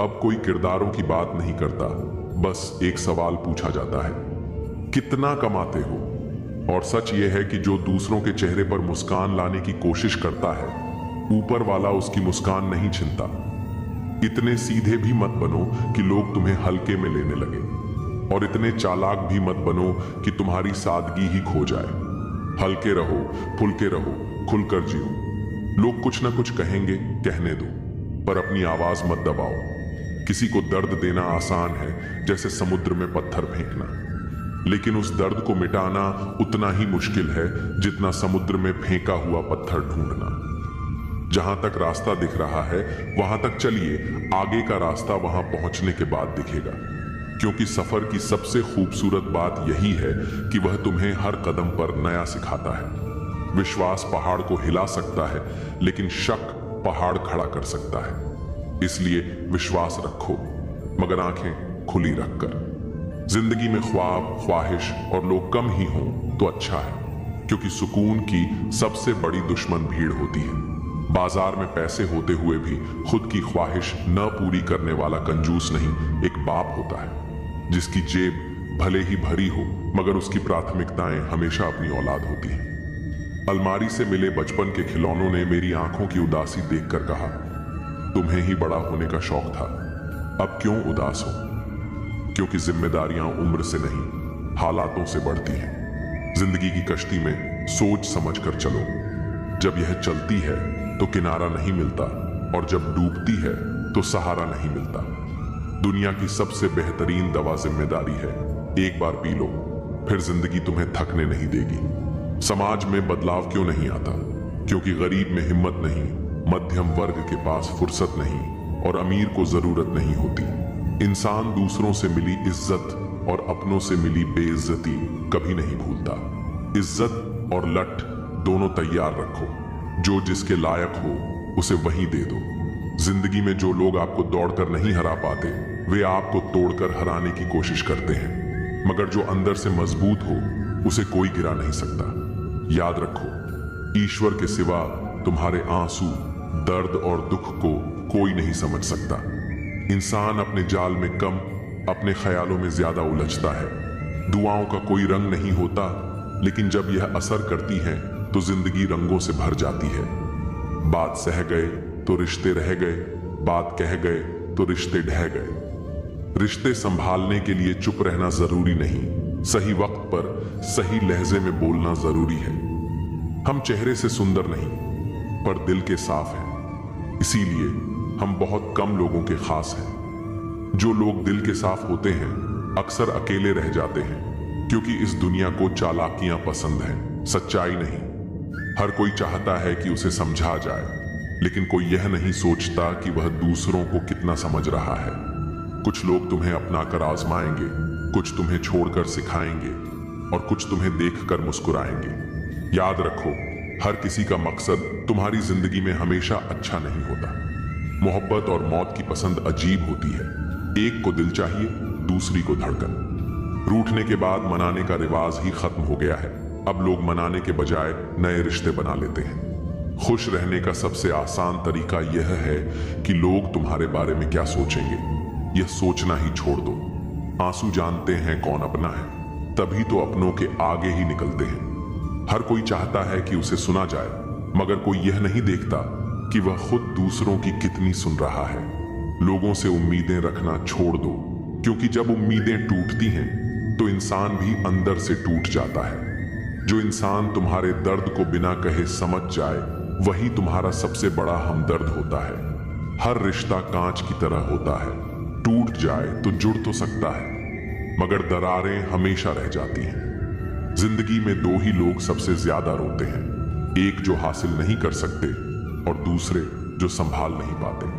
अब कोई किरदारों की बात नहीं करता, बस एक सवाल पूछा जाता है, कितना कमाते हो? और सच यह है कि जो दूसरों के चेहरे पर मुस्कान लाने की कोशिश करता है, ऊपर वाला उसकी मुस्कान नहीं छीनता। इतने सीधे भी मत बनो कि लोग तुम्हें हल्के में लेने लगे, और इतने चालाक भी मत बनो कि तुम्हारी सादगी ही खो जाए। हल्के रहो, फुल्के रहो, खुलकर जियो। लोग कुछ ना कुछ कहेंगे, कहने दो, पर अपनी आवाज मत दबाओ। किसी को दर्द देना आसान है, जैसे समुद्र में पत्थर फेंकना, लेकिन उस दर्द को मिटाना उतना ही मुश्किल है जितना समुद्र में फेंका हुआ पत्थर ढूंढना। जहां तक रास्ता दिख रहा है वहां तक चलिए, आगे का रास्ता वहां पहुंचने के बाद दिखेगा। क्योंकि सफर की सबसे खूबसूरत बात यही है कि वह तुम्हें हर कदम पर नया सिखाता है। विश्वास पहाड़ को हिला सकता है, लेकिन शक पहाड़ खड़ा कर सकता है। इसलिए विश्वास रखो, मगर आंखें खुली रखकर। जिंदगी में ख्वाब, ख्वाहिश और लोग कम ही हों तो अच्छा है, क्योंकि सुकून की सबसे बड़ी दुश्मन भीड़ होती है। बाजार में पैसे होते हुए भी खुद की ख्वाहिश न पूरी करने वाला कंजूस नहीं, एक बाप होता है जिसकी जेब भले ही भरी हो, मगर उसकी प्राथमिकताएं हमेशा अपनी औलाद होती हैं। अलमारी से मिले बचपन के खिलौनों ने मेरी आंखों की उदासी देखकर कहा, तुम्हें ही बड़ा होने का शौक था, अब क्यों उदास हो? क्योंकि जिम्मेदारियां उम्र से नहीं, हालातों से बढ़ती हैं। जिंदगी की कश्ती में सोच समझ कर चलो। जब यह चलती है तो किनारा नहीं मिलता, और जब डूबती है तो सहारा नहीं मिलता। दुनिया की सबसे बेहतरीन दवा जिम्मेदारी है। एक बार पी लो, फिर जिंदगी तुम्हें थकने नहीं देगी। समाज में बदलाव क्यों नहीं आता? क्योंकि गरीब में हिम्मत नहीं, मध्यम वर्ग के पास फुर्सत नहीं, और अमीर को जरूरत नहीं होती। इंसान दूसरों से मिली इज्जत और अपनों से मिली बेइज्जती कभी नहीं भूलता। इज्जत और लठ दोनों तैयार रखो। जो जिसके लायक हो उसे वहीं दे दो। जिंदगी में जो लोग आपको दौड़कर नहीं हरा पाते, वे आपको तोड़कर हराने की कोशिश करते हैं। मगर जो अंदर से मजबूत हो, उसे कोई गिरा नहीं सकता। याद रखो, ईश्वर के सिवा तुम्हारे आंसू, दर्द और दुख को कोई नहीं समझ सकता। इंसान अपने जाल में कम, अपने ख्यालों में ज्यादा उलझता है। दुआओं का कोई रंग नहीं होता, लेकिन जब यह असर करती हैं तो जिंदगी रंगों से भर जाती है। बात सह गए तो रिश्ते रह गए, बात कह गए तो रिश्ते ढह गए। रिश्ते संभालने के लिए चुप रहना जरूरी नहीं, सही वक्त पर सही लहजे में बोलना जरूरी है। हम चेहरे से सुंदर नहीं, पर दिल के साफ हैं। इसीलिए हम बहुत कम लोगों के खास हैं। जो लोग दिल के साफ होते हैं अक्सर अकेले रह जाते हैं, क्योंकि इस दुनिया को चालाकियां पसंद हैं, सच्चाई नहीं। हर कोई चाहता है कि उसे समझा जाए, लेकिन कोई यह नहीं सोचता कि वह दूसरों को कितना समझ रहा है। कुछ लोग तुम्हें अपनाकर आजमाएंगे, कुछ तुम्हें छोड़कर सिखाएंगे, और कुछ तुम्हें देखकर मुस्कुराएंगे। याद रखो, हर किसी का मकसद तुम्हारी जिंदगी में हमेशा अच्छा नहीं होता। मोहब्बत और मौत की पसंद अजीब होती है। एक को दिल चाहिए, दूसरी को धड़कन। रूठने के बाद मनाने का रिवाज ही खत्म हो गया है। अब लोग मनाने के बजाय नए रिश्ते बना लेते हैं। खुश रहने का सबसे आसान तरीका यह है कि लोग तुम्हारे बारे में क्या सोचेंगे, यह सोचना ही छोड़ दो। आंसू जानते हैं कौन अपना है, तभी तो अपनों के आगे ही निकलते हैं। हर कोई चाहता है कि उसे सुना जाए, मगर कोई यह नहीं देखता कि वह खुद दूसरों की कितनी सुन रहा है। लोगों से उम्मीदें रखना छोड़ दो, क्योंकि जब उम्मीदें टूटती हैं तो इंसान भी अंदर से टूट जाता है। जो इंसान तुम्हारे दर्द को बिना कहे समझ जाए, वही तुम्हारा सबसे बड़ा हमदर्द होता है। हर रिश्ता कांच की तरह होता है, टूट जाए तो जुड़ तो सकता है, मगर दरारें हमेशा रह जाती हैं। जिंदगी में दो ही लोग सबसे ज्यादा रोते हैं, एक जो हासिल नहीं कर सकते और दूसरे जो संभाल नहीं पाते।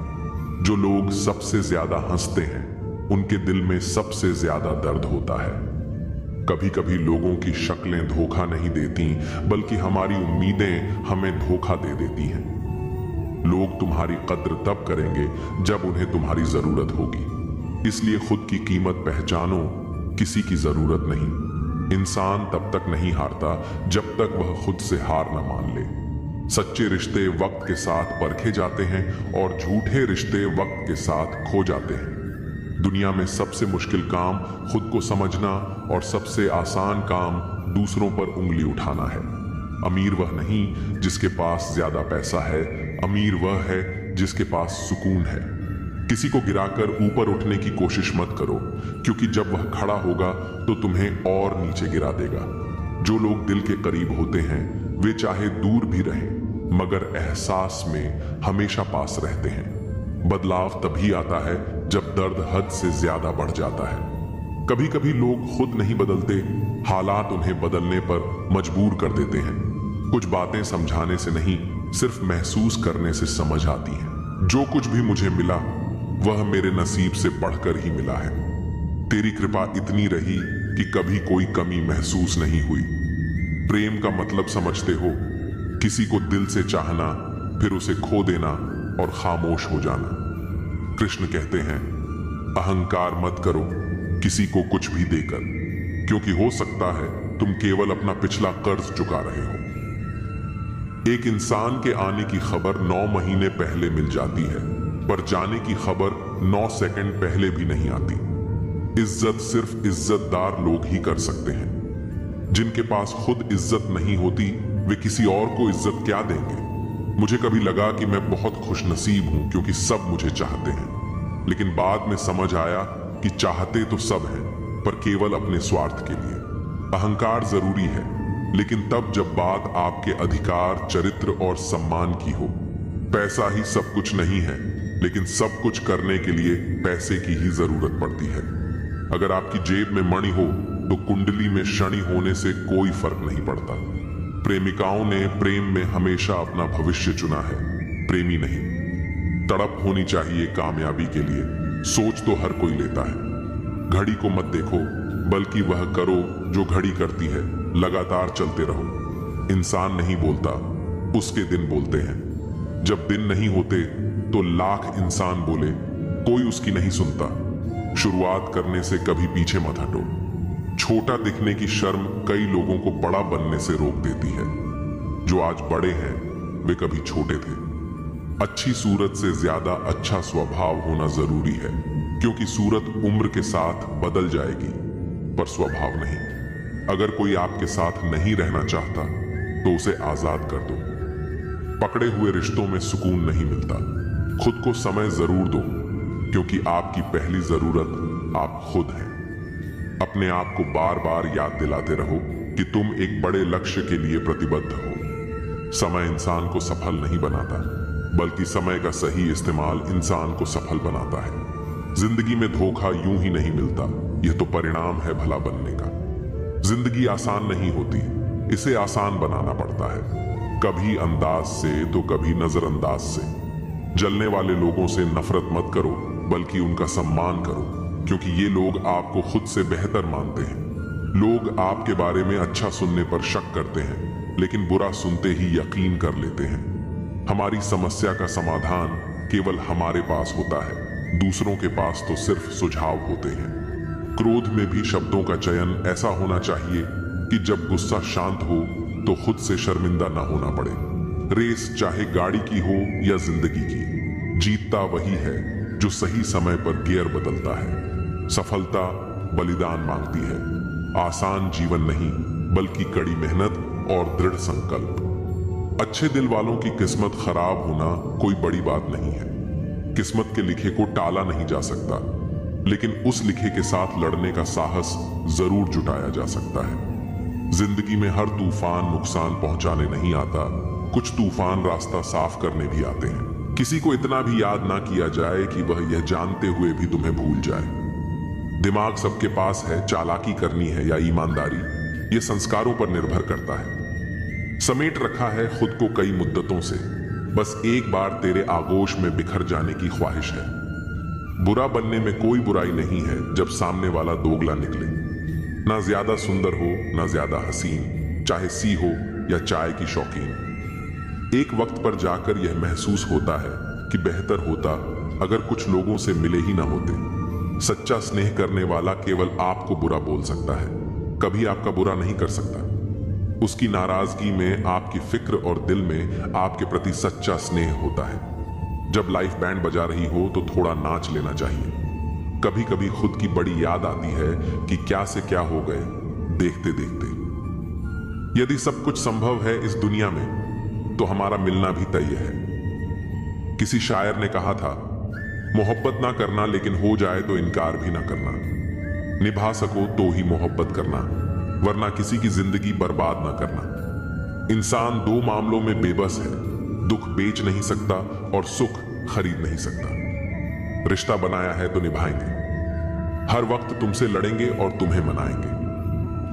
जो लोग सबसे ज्यादा हंसते हैं, उनके दिल में सबसे ज्यादा दर्द होता है। कभी कभी लोगों की शक्लें धोखा नहीं देती, बल्कि हमारी उम्मीदें हमें धोखा दे देती हैं। लोग तुम्हारी कद्र तब करेंगे जब उन्हें तुम्हारी जरूरत होगी। इसलिए खुद की कीमत पहचानो, किसी की जरूरत नहीं। इंसान तब तक नहीं हारता जब तक वह खुद से हार न मान ले। सच्चे रिश्ते वक्त के साथ परखे जाते हैं और झूठे रिश्ते वक्त के साथ खो जाते हैं। दुनिया में सबसे मुश्किल काम खुद को समझना और सबसे आसान काम दूसरों पर उंगली उठाना है। अमीर वह नहीं जिसके पास ज्यादा पैसा है, अमीर वह है जिसके पास सुकून है। किसी को गिराकर ऊपर उठने की कोशिश मत करो, क्योंकि जब वह खड़ा होगा तो तुम्हें और नीचे गिरा देगा। जो लोग दिल के करीब होते हैं वे चाहे दूर भी रहें मगर एहसास में हमेशा पास रहते हैं। बदलाव तभी आता है जब दर्द हद से ज्यादा बढ़ जाता है। कभी कभी लोग खुद नहीं बदलते, हालात उन्हें बदलने पर मजबूर कर देते हैं। कुछ बातें समझाने से नहीं, सिर्फ महसूस करने से समझ आती हैं। जो कुछ भी मुझे मिला वह मेरे नसीब से बढ़कर ही मिला है। तेरी कृपा इतनी रही कि कभी कोई कमी महसूस नहीं हुई। प्रेम का मतलब समझते हो? किसी को दिल से चाहना, फिर उसे खो देना और खामोश हो जाना। कृष्ण कहते हैं, अहंकार मत करो किसी को कुछ भी देकर, क्योंकि हो सकता है तुम केवल अपना पिछला कर्ज चुका रहे हो। एक इंसान के आने की खबर 9 महीने पहले मिल जाती है, पर जाने की खबर 9 सेकंड पहले भी नहीं आती। इज्जत सिर्फ इज्जतदार लोग ही कर सकते हैं। जिनके पास खुद इज्जत नहीं होती वे किसी और को इज्जत क्या देंगे। मुझे कभी लगा कि मैं बहुत खुशनसीब हूं क्योंकि सब मुझे चाहते हैं, लेकिन बाद में समझ आया कि चाहते तो सब हैं, पर केवल अपने स्वार्थ के लिए। अहंकार जरूरी है, लेकिन तब जब बात आपके अधिकार, चरित्र और सम्मान की हो। पैसा ही सब कुछ नहीं है, लेकिन सब कुछ करने के लिए पैसे की ही जरूरत पड़ती है। अगर आपकी जेब में मणि हो तो कुंडली में शनि होने से कोई फर्क नहीं पड़ता। प्रेमिकाओं ने प्रेम में हमेशा अपना भविष्य चुना है, प्रेमी नहीं। तड़प होनी चाहिए कामयाबी के लिए, सोच तो हर कोई लेता है। घड़ी को मत देखो, बल्कि वह करो जो घड़ी करती है। लगातार चलते रहो। इंसान नहीं बोलता, उसके दिन बोलते हैं। जब दिन नहीं होते तो लाख इंसान बोले, कोई उसकी नहीं सुनता। शुरुआत करने से कभी पीछे मत हटो। छोटा दिखने की शर्म कई लोगों को बड़ा बनने से रोक देती है। जो आज बड़े हैं वे कभी छोटे थे। अच्छी सूरत से ज्यादा अच्छा स्वभाव होना जरूरी है, क्योंकि सूरत उम्र के साथ बदल जाएगी, पर स्वभाव नहीं। अगर कोई आपके साथ नहीं रहना चाहता तो उसे आजाद कर दो। पकड़े हुए रिश्तों में सुकून नहीं मिलता। खुद को समय जरूर दो, क्योंकि आपकी पहली जरूरत आप खुद हैं। अपने आप को बार बार याद दिलाते रहो कि तुम एक बड़े लक्ष्य के लिए प्रतिबद्ध हो। समय इंसान को सफल नहीं बनाता, बल्कि समय का सही इस्तेमाल इंसान को सफल बनाता है। जिंदगी में धोखा यूं ही नहीं मिलता, यह तो परिणाम है भला बनने का। जिंदगी आसान नहीं होती, इसे आसान बनाना पड़ता है। कभी अंदाज से तो कभी नजरअंदाज से। जलने वाले लोगों से नफरत मत करो, बल्कि उनका सम्मान करो, क्योंकि ये लोग आपको खुद से बेहतर मानते हैं। लोग आपके बारे में अच्छा सुनने पर शक करते हैं, लेकिन बुरा सुनते ही यकीन कर लेते हैं। हमारी समस्या का समाधान केवल हमारे पास होता है, दूसरों के पास तो सिर्फ सुझाव होते हैं। क्रोध में भी शब्दों का चयन ऐसा होना चाहिए कि जब गुस्सा शांत हो तो खुद से शर्मिंदा न होना पड़े। रेस चाहे गाड़ी की हो या जिंदगी की, जीतता वही है जो सही समय पर गियर बदलता है। सफलता बलिदान मांगती है, आसान जीवन नहीं, बल्कि कड़ी मेहनत और दृढ़ संकल्प। अच्छे दिल वालों की किस्मत खराब होना कोई बड़ी बात नहीं है। किस्मत के लिखे को टाला नहीं जा सकता, लेकिन उस लिखे के साथ लड़ने का साहस जरूर जुटाया जा सकता है। जिंदगी में हर तूफान नुकसान पहुंचाने नहीं आता, कुछ तूफान रास्ता साफ करने भी आते हैं। किसी को इतना भी याद ना किया जाए कि वह यह जानते हुए भी तुम्हें भूल जाए। दिमाग सबके पास है, चालाकी करनी है या ईमानदारी, यह संस्कारों पर निर्भर करता है। समेट रखा है खुद को कई मुद्दतों से, बस एक बार तेरे आगोश में बिखर जाने की ख्वाहिश है। बुरा बनने में कोई बुराई नहीं है जब सामने वाला दोगला निकले। ना ज्यादा सुंदर हो, ना ज्यादा हसीन, चाहे सी हो या चाय की शौकीन। एक वक्त पर जाकर यह महसूस होता है कि बेहतर होता अगर कुछ लोगों से मिले ही ना होते। सच्चा स्नेह करने वाला केवल आपको बुरा बोल सकता है, कभी आपका बुरा नहीं कर सकता। उसकी नाराजगी में आपकी फिक्र और दिल में आपके प्रति सच्चा स्नेह होता है। जब लाइफ बैंड बजा रही हो तो थोड़ा नाच लेना चाहिए। कभी कभी खुद की बड़ी याद आती है कि क्या से क्या हो गए देखते देखते। यदि सब कुछ संभव है इस दुनिया में तो हमारा मिलना भी तय है। किसी शायर ने कहा था, मोहब्बत ना करना लेकिन हो जाए तो इनकार भी ना करना। निभा सको तो ही मोहब्बत करना, वरना किसी की जिंदगी बर्बाद ना करना। इंसान दो मामलों में बेबस है, दुख बेच नहीं सकता और सुख खरीद नहीं सकता। रिश्ता बनाया है तो निभाएंगे। हर वक्त तुमसे लड़ेंगे और तुम्हें मनाएंगे।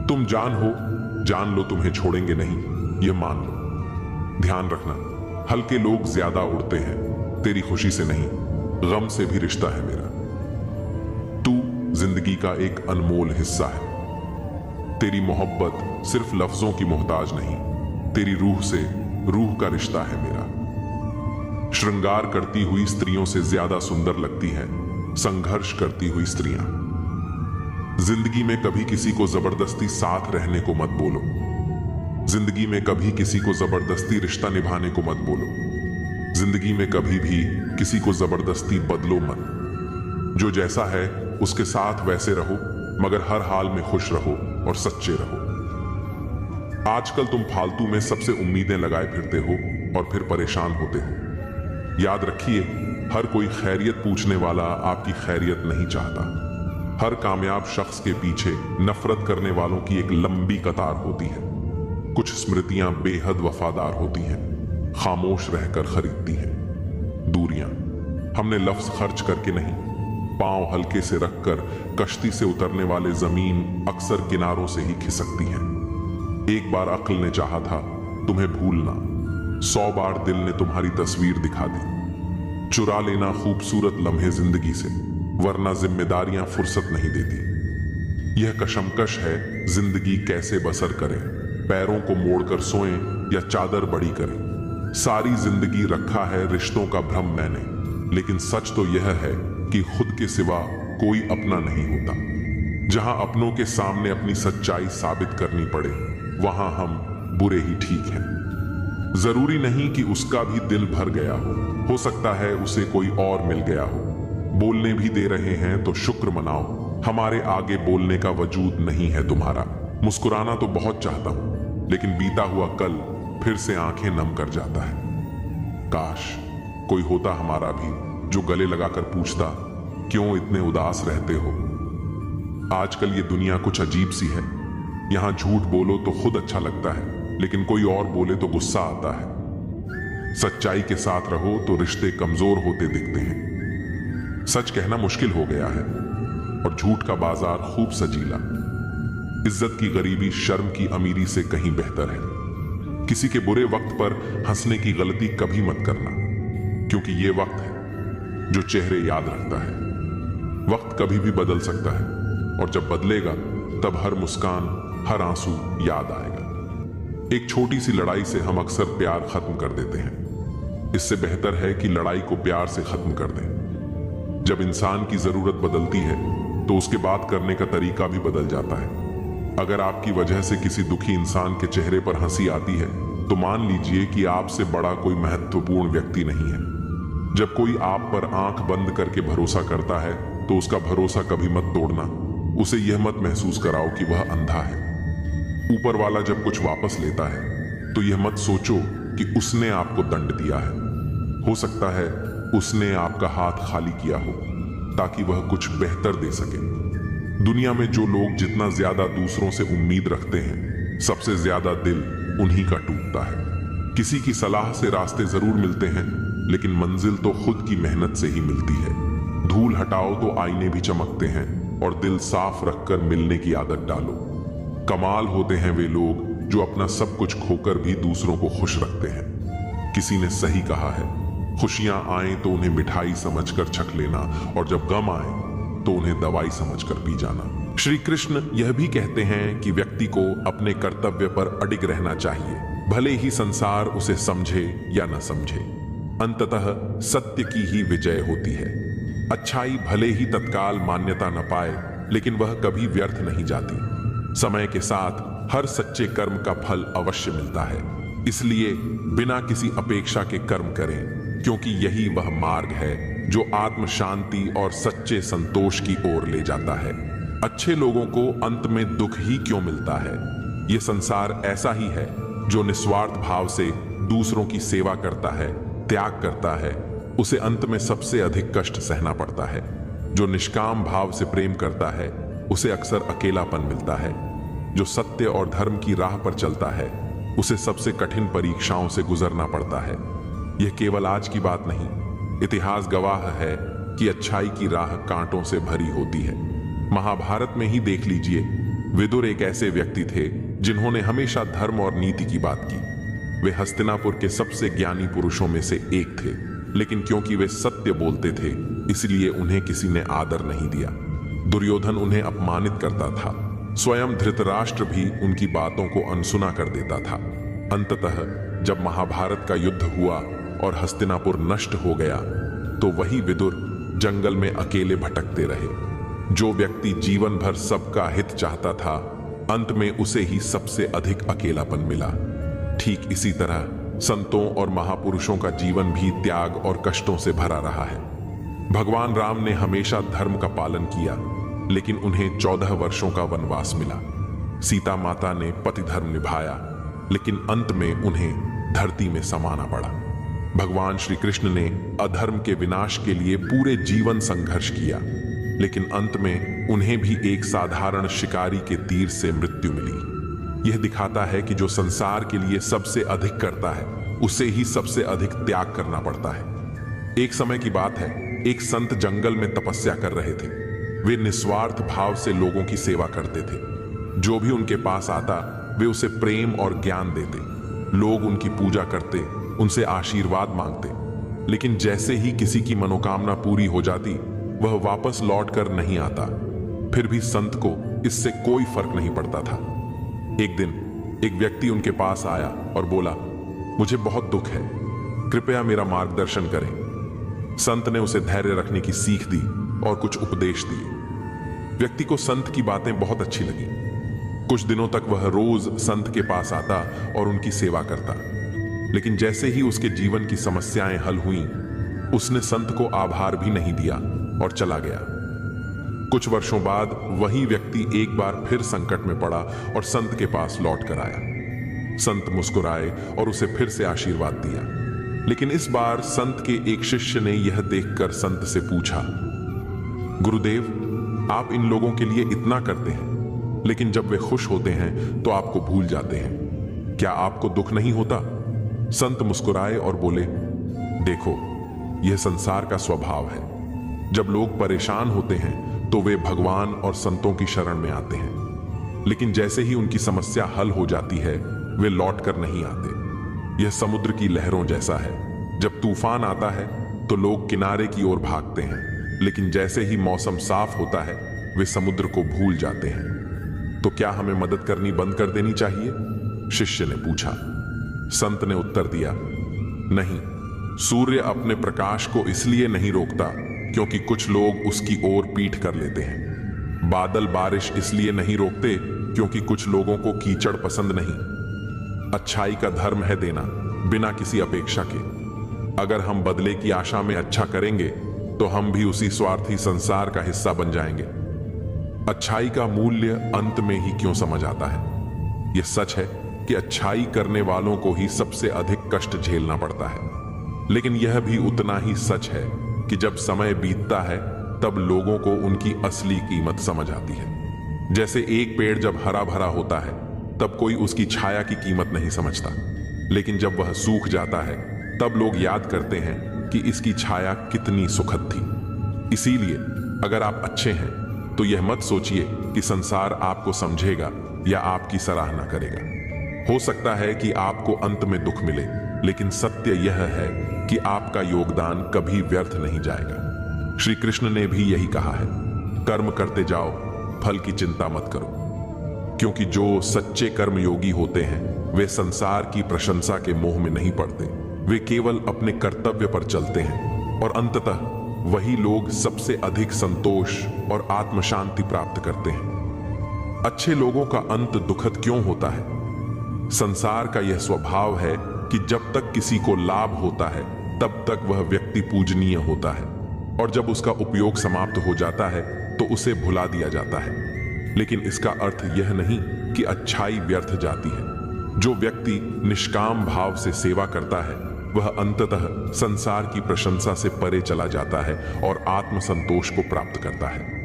तुम जान लो तुम्हें छोड़ेंगे नहीं, यह मान लो। ध्यान रखना, हल्के लोग ज्यादा उड़ते हैं, तेरी खुशी से नहीं गम से भी रिश्ता है मेरा। तू जिंदगी का एक अनमोल हिस्सा है। तेरी मोहब्बत सिर्फ लफ्जों की मोहताज नहीं, तेरी रूह से रूह का रिश्ता है मेरा। श्रृंगार करती हुई स्त्रियों से ज्यादा सुंदर लगती हैं संघर्ष करती हुई स्त्रियां। जिंदगी में कभी किसी को जबरदस्ती साथ रहने को मत बोलो। जिंदगी में कभी किसी को जबरदस्ती रिश्ता निभाने को मत बोलो। जिंदगी में कभी भी किसी को जबरदस्ती बदलो मत। जो जैसा है उसके साथ वैसे रहो, मगर हर हाल में खुश रहो और सच्चे रहो। आजकल तुम फालतू में सबसे उम्मीदें लगाए फिरते हो और फिर परेशान होते हो। याद रखिए, हर कोई खैरियत पूछने वाला आपकी खैरियत नहीं चाहता। हर कामयाब शख्स के पीछे नफरत करने वालों की एक लंबी कतार होती है। कुछ स्मृतियां बेहद वफादार होती हैं, खामोश रहकर खरीदती हैं। दूरियां हमने लफ्ज खर्च करके नहीं, पांव हल्के से रखकर कश्ती से उतरने वाले जमीन अक्सर किनारों से ही खिसकती हैं। एक बार अक्ल ने चाहा था तुम्हें भूलना, 100 बार दिल ने तुम्हारी तस्वीर दिखा दी। चुरा लेना खूबसूरत लम्हे जिंदगी से, वरना जिम्मेदारियां फुर्सत नहीं देती। यह कशमकश है जिंदगी कैसे बसर करें, पैरों को मोड़कर सोएं या चादर बड़ी करें। सारी जिंदगी रखा है रिश्तों का भ्रम मैंने, लेकिन सच तो यह है कि खुद के सिवा कोई अपना नहीं होता। जहां अपनों के सामने अपनी सच्चाई साबित करनी पड़े, वहां हम बुरे ही ठीक हैं। जरूरी नहीं कि उसका भी दिल भर गया हो सकता है उसे कोई और मिल गया हो। बोलने भी दे रहे हैं तो शुक्र मनाओ, हमारे आगे बोलने का वजूद नहीं है तुम्हारा। मुस्कुराना तो बहुत चाहता हूं, लेकिन बीता हुआ कल फिर से आंखें नम कर जाता है। काश कोई होता हमारा भी जो गले लगाकर पूछता, क्यों इतने उदास रहते हो। आजकल ये दुनिया कुछ अजीब सी है। यहां झूठ बोलो तो खुद अच्छा लगता है, लेकिन कोई और बोले तो गुस्सा आता है। सच्चाई के साथ रहो तो रिश्ते कमजोर होते दिखते हैं। सच कहना मुश्किल हो गया है और झूठ का बाजार खूब सजीला। इज्जत की गरीबी शर्म की अमीरी से कहीं बेहतर है। किसी के बुरे वक्त पर हंसने की गलती कभी मत करना, क्योंकि ये वक्त है जो चेहरे याद रखता है। वक्त कभी भी बदल सकता है और जब बदलेगा तब हर मुस्कान, हर आंसू याद आएगा। एक छोटी सी लड़ाई से हम अक्सर प्यार खत्म कर देते हैं। इससे बेहतर है कि लड़ाई को प्यार से खत्म कर दें। जब इंसान की जरूरत बदलती है तो उसके बात करने का तरीका भी बदल जाता है। अगर आपकी वजह से किसी दुखी इंसान के चेहरे पर हंसी आती है तो मान लीजिए कि आपसे बड़ा कोई महत्वपूर्ण व्यक्ति नहीं है। जब कोई आप पर आंख बंद करके भरोसा करता है तो उसका भरोसा कभी मत तोड़ना। उसे यह मत महसूस कराओ कि वह अंधा है। ऊपर वाला जब कुछ वापस लेता है तो यह मत सोचो कि उसने आपको दंड दिया है। हो सकता है उसने आपका हाथ खाली किया हो ताकि वह कुछ बेहतर दे सके। दुनिया में जो लोग जितना ज्यादा दूसरों से उम्मीद रखते हैं, सबसे ज्यादा दिल उन्हीं का टूटता है। किसी की सलाह से रास्ते जरूर मिलते हैं, लेकिन मंजिल तो खुद की मेहनत से ही मिलती है। धूल हटाओ तो आईने भी चमकते हैं और दिल साफ रखकर मिलने की आदत डालो। कमाल होते हैं वे लोग जो अपना सब कुछ खोकर भी दूसरों को खुश रखते हैं। किसी ने सही कहा है, खुशियां आए तो उन्हें मिठाई समझकर छक लेना और जब गम आए तो उन्हें दवाई समझकर पी जाना। श्री कृष्ण यह भी कहते हैं कि व्यक्ति को अपने कर्तव्य पर अडिग रहना चाहिए, भले ही संसार उसे समझे या न समझे। अंततः सत्य की ही विजय होती है। अच्छाई भले ही तत्काल मान्यता न पाए, लेकिन वह कभी व्यर्थ नहीं जाती। समय के साथ हर सच्चे कर्म का फल अवश्य मिलता है। इसलिए बिना किसी अपेक्षा के कर्म करें, क्योंकि यही वह मार्ग है जो आत्म शांति और सच्चे संतोष की ओर ले जाता है। अच्छे लोगों को अंत में दुख ही क्यों मिलता है? यह संसार ऐसा ही है जो निस्वार्थ भाव से दूसरों की सेवा करता है, त्याग करता है, उसे अंत में सबसे अधिक कष्ट सहना पड़ता है। जो निष्काम भाव से प्रेम करता है उसे अक्सर अकेलापन मिलता है। जो सत्य और धर्म की राह पर चलता है उसे सबसे कठिन परीक्षाओं से गुजरना पड़ता है। यह केवल आज की बात नहीं, इतिहास गवाह है कि अच्छाई की राह कांटों से भरी होती है। महाभारत में ही देख लीजिए, विदुर एक ऐसे व्यक्ति थे जिन्होंने हमेशा धर्म और नीति की बात की। वे हस्तिनापुर के सबसे ज्ञानी पुरुषों में से एक थे, लेकिन क्योंकि वे सत्य बोलते थे इसलिए उन्हें किसी ने आदर नहीं दिया। दुर्योधन उन्हें अपमानित करता था, स्वयं धृतराष्ट्र भी उनकी बातों को अनसुना कर देता था। अंततः जब महाभारत का युद्ध हुआ और हस्तिनापुर नष्ट हो गया तो वही विदुर जंगल में अकेले भटकते रहे। जो व्यक्ति जीवन भर सबका हित चाहता था, अंत में उसे ही सबसे अधिक अकेलापन मिला। ठीक इसी तरह संतों और महापुरुषों का जीवन भी त्याग और कष्टों से भरा रहा है। भगवान राम ने हमेशा धर्म का पालन किया, लेकिन उन्हें 14 वर्षों का वनवास मिला। सीता माता ने पति धर्म निभाया, लेकिन अंत में उन्हें धरती में समाना पड़ा। भगवान श्री कृष्ण ने अधर्म के विनाश के लिए पूरे जीवन संघर्ष किया, लेकिन अंत में उन्हें भी एक साधारण शिकारी के तीर से मृत्यु मिली। यह दिखाता है कि जो संसार के लिए सबसे अधिक करता है उसे ही सबसे अधिक त्याग करना पड़ता है। एक समय की बात है, एक संत जंगल में तपस्या कर रहे थे। वे निस्वार्थ भाव से लोगों की सेवा करते थे। जो भी उनके पास आता वे उसे प्रेम और ज्ञान देते। लोग उनकी पूजा करते, उनसे आशीर्वाद मांगते, लेकिन जैसे ही किसी की मनोकामना पूरी हो जाती वह वापस लौट कर नहीं आता। फिर भी संत को इससे कोई फर्क नहीं पड़ता था। एक दिन एक व्यक्ति उनके पास आया और बोला, मुझे बहुत दुख है, कृपया मेरा मार्गदर्शन करें। संत ने उसे धैर्य रखने की सीख दी और कुछ उपदेश दिए। व्यक्ति को संत की बातें बहुत अच्छी लगी। कुछ दिनों तक वह रोज संत के पास आता और उनकी सेवा करता, लेकिन जैसे ही उसके जीवन की समस्याएं हल हुईं, उसने संत को आभार भी नहीं दिया और चला गया। कुछ वर्षों बाद वही व्यक्ति एक बार फिर संकट में पड़ा और संत के पास लौट कर आया। संत मुस्कुराए और उसे फिर से आशीर्वाद दिया, लेकिन इस बार संत के एक शिष्य ने यह देखकर संत से पूछा, गुरुदेव, आप इन लोगों के लिए इतना करते हैं, लेकिन जब वे खुश होते हैं तो आपको भूल जाते हैं, क्या आपको दुख नहीं होता? संत मुस्कुराए और बोले, देखो, यह संसार का स्वभाव है। जब लोग परेशान होते हैं तो वे भगवान और संतों की शरण में आते हैं, लेकिन जैसे ही उनकी समस्या हल हो जाती है वे लौट कर नहीं आते। यह समुद्र की लहरों जैसा है। जब तूफान आता है तो लोग किनारे की ओर भागते हैं, लेकिन जैसे ही मौसम साफ होता है वे समुद्र को भूल जाते हैं। तो क्या हमें मदद करनी बंद कर देनी चाहिए? शिष्य ने पूछा। संत ने उत्तर दिया, नहीं, सूर्य अपने प्रकाश को इसलिए नहीं रोकता क्योंकि कुछ लोग उसकी ओर पीठ कर लेते हैं। बादल बारिश इसलिए नहीं रोकते क्योंकि कुछ लोगों को कीचड़ पसंद नहीं। अच्छाई का धर्म है देना, बिना किसी अपेक्षा के। अगर हम बदले की आशा में अच्छा करेंगे तो हम भी उसी स्वार्थी संसार का हिस्सा बन जाएंगे। अच्छाई का मूल्य अंत में ही क्यों समझ आता है? यह सच है कि अच्छाई करने वालों को ही सबसे अधिक कष्ट झेलना पड़ता है, लेकिन यह भी उतना ही सच है कि जब समय बीतता है तब लोगों को उनकी असली कीमत समझ आती है। जैसे एक पेड़ जब हरा भरा होता है तब कोई उसकी छाया की कीमत नहीं समझता, लेकिन जब वह सूख जाता है तब लोग याद करते हैं कि इसकी छाया कितनी सुखद थी। इसीलिए अगर आप अच्छे हैं तो यह मत सोचिए कि संसार आपको समझेगा या आपकी सराहना करेगा। हो सकता है कि आपको अंत में दुख मिले, लेकिन सत्य यह है कि आपका योगदान कभी व्यर्थ नहीं जाएगा। श्री कृष्ण ने भी यही कहा है, कर्म करते जाओ, फल की चिंता मत करो। क्योंकि जो सच्चे कर्मयोगी होते हैं वे संसार की प्रशंसा के मोह में नहीं पड़ते। वे केवल अपने कर्तव्य पर चलते हैं और अंततः वही लोग सबसे अधिक संतोष और आत्म शांति प्राप्त करते हैं। अच्छे लोगों का अंत दुखद क्यों होता है? संसार का यह स्वभाव है कि जब तक किसी को लाभ होता है तब तक वह व्यक्ति पूजनीय होता है, और जब उसका उपयोग समाप्त हो जाता है तो उसे भुला दिया जाता है। लेकिन इसका अर्थ यह नहीं कि अच्छाई व्यर्थ जाती है। जो व्यक्ति निष्काम भाव से सेवा करता है वह अंततः संसार की प्रशंसा से परे चला जाता है और आत्मसंतोष को प्राप्त करता है।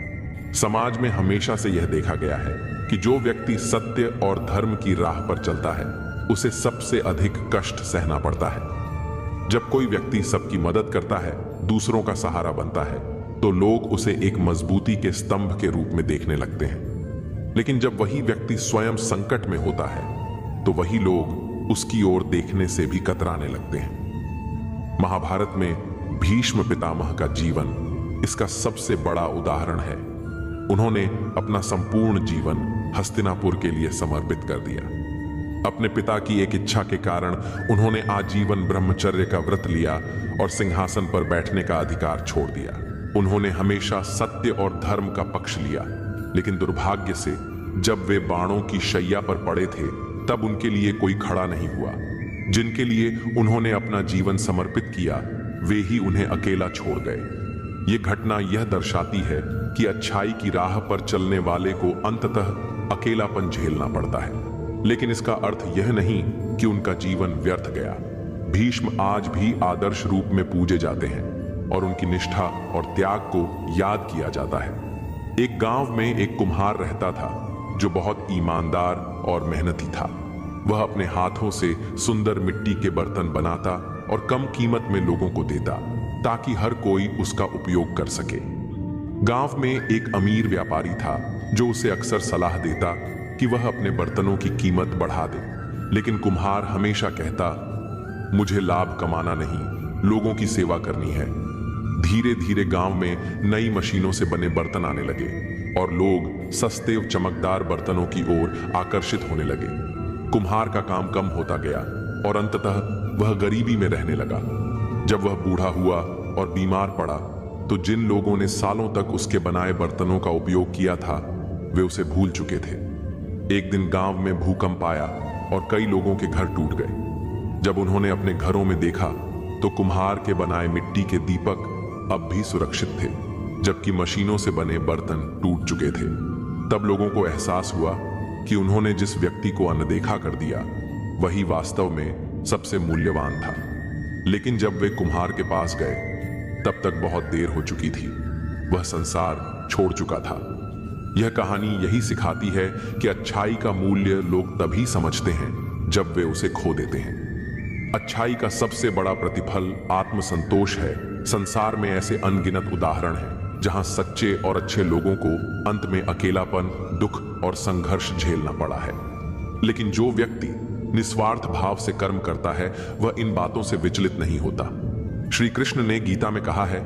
समाज में हमेशा से यह देखा गया है कि जो व्यक्ति सत्य और धर्म की राह पर चलता है उसे सबसे अधिक कष्ट सहना पड़ता है। जब कोई व्यक्ति सबकी मदद करता है, दूसरों का सहारा बनता है, तो लोग उसे एक मजबूती के स्तंभ के रूप में देखने लगते हैं। लेकिन जब वही व्यक्ति स्वयं संकट में होता है तो वही लोग उसकी ओर देखने से भी कतराने लगते हैं। महाभारत में भीष्म पितामह का जीवन इसका सबसे बड़ा उदाहरण है। उन्होंने अपना संपूर्ण जीवन हस्तिनापुर के लिए समर्पित कर दिया। अपने पिता की एक इच्छा के कारण उन्होंने आजीवन ब्रह्मचर्य का व्रत लिया और सिंहासन पर बैठने का अधिकार छोड़ दिया। उन्होंने हमेशा सत्य और धर्म का पक्ष लिया, लेकिन दुर्भाग्य से जब वे बाणों की शैया पर पड़े थे तब उनके लिए कोई खड़ा नहीं हुआ। जिनके लिए उन्होंने अपना जीवन समर्पित किया वे ही उन्हें अकेला छोड़ गए। ये घटना यह दर्शाती है कि अच्छाई की राह पर चलने वाले को अंततः अकेलापन झेलना पड़ता है, लेकिन इसका अर्थ यह नहीं कि उनका जीवन व्यर्थ गया। भीष्म आज भी आदर्श रूप में पूजे जाते हैं और उनकी निष्ठा और त्याग को याद किया जाता है। एक गांव में एक कुम्हार रहता था जो बहुत ईमानदार और मेहनती था। वह अपने हाथों से सुंदर मिट्टी के बर्तन बनाता और कम कीमत में लोगों को देता ताकि हर कोई उसका उपयोग कर सके। गांव में एक अमीर व्यापारी था जो उसे अक्सर सलाह देता कि वह अपने बर्तनों की कीमत बढ़ा दे, लेकिन कुम्हार हमेशा कहता, मुझे लाभ कमाना नहीं, लोगों की सेवा करनी है। धीरे धीरे गांव में नई मशीनों से बने बर्तन आने लगे और लोग सस्ते और चमकदार बर्तनों की ओर आकर्षित होने लगे। कुम्हार का काम कम होता गया और अंततः वह गरीबी में रहने लगा। जब वह बूढ़ा हुआ और बीमार पड़ा तो जिन लोगों ने सालों तक उसके बनाए बर्तनों का उपयोग किया था वे उसे भूल चुके थे। एक दिन गांव में भूकंप आया और कई लोगों के घर टूट गए। जब उन्होंने अपने घरों में देखा तो कुम्हार के बनाए मिट्टी के दीपक अब भी सुरक्षित थे, जबकि मशीनों से बने बर्तन टूट चुके थे। तब लोगों को एहसास हुआ कि उन्होंने जिस व्यक्ति को अनदेखा कर दिया वही वास्तव में सबसे मूल्यवान था। लेकिन जब वे कुम्हार के पास गए तब तक बहुत देर हो चुकी थी। वह संसार छोड़ चुका था। यह कहानी यही सिखाती है कि अच्छाई का मूल्य लोग तभी समझते हैं जब वे उसे खो देते हैं। अच्छाई का सबसे बड़ा प्रतिफल आत्मसंतोष है। संसार में ऐसे अनगिनत उदाहरण हैं जहां सच्चे और अच्छे लोगों को अंत में अकेलापन, दुख और संघर्ष झेलना पड़ा है। लेकिन जो व्यक्ति निस्वार्थ भाव से कर्म करता है वह इन बातों से विचलित नहीं होता। श्री कृष्ण ने गीता में कहा है,